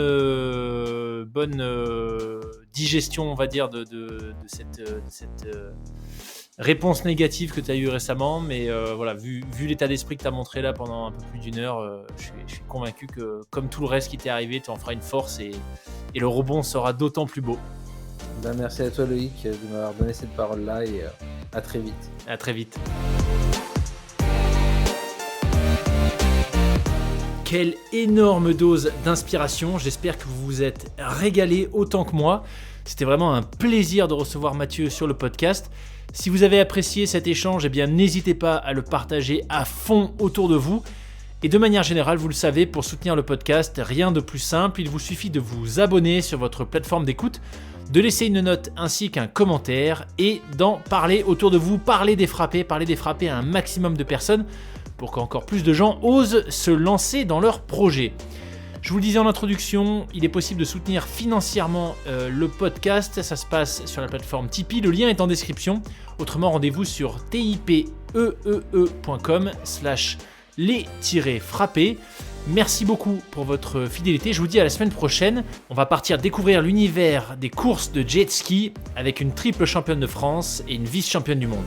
digestion, on va dire, de cette réponse négative que tu as eue récemment. Mais voilà, vu l'état d'esprit que tu as montré là pendant un peu plus d'une heure, je suis convaincu que, comme tout le reste qui t'est arrivé, tu en feras une force et le rebond sera d'autant plus beau. Ben, merci à toi Loïc de m'avoir donné cette parole-là et à très vite. À très vite. Quelle énorme dose d'inspiration, j'espère que vous vous êtes régalé autant que moi. C'était vraiment un plaisir de recevoir Mathieu sur le podcast. Si vous avez apprécié cet échange, eh bien n'hésitez pas à le partager à fond autour de vous. Et de manière générale, vous le savez, pour soutenir le podcast, rien de plus simple, il vous suffit de vous abonner sur votre plateforme d'écoute, de laisser une note ainsi qu'un commentaire et d'en parler autour de vous, parler des frappés à un maximum de personnes pour qu'encore plus de gens osent se lancer dans leurs projets. Je vous le disais en introduction, il est possible de soutenir financièrement le podcast. Ça se passe sur la plateforme Tipeee. Le lien est en description. Autrement, rendez-vous sur tipeee.com/les-frappés. Merci beaucoup pour votre fidélité. Je vous dis à la semaine prochaine. On va partir découvrir l'univers des courses de jet ski avec une triple championne de France et une vice-championne du monde.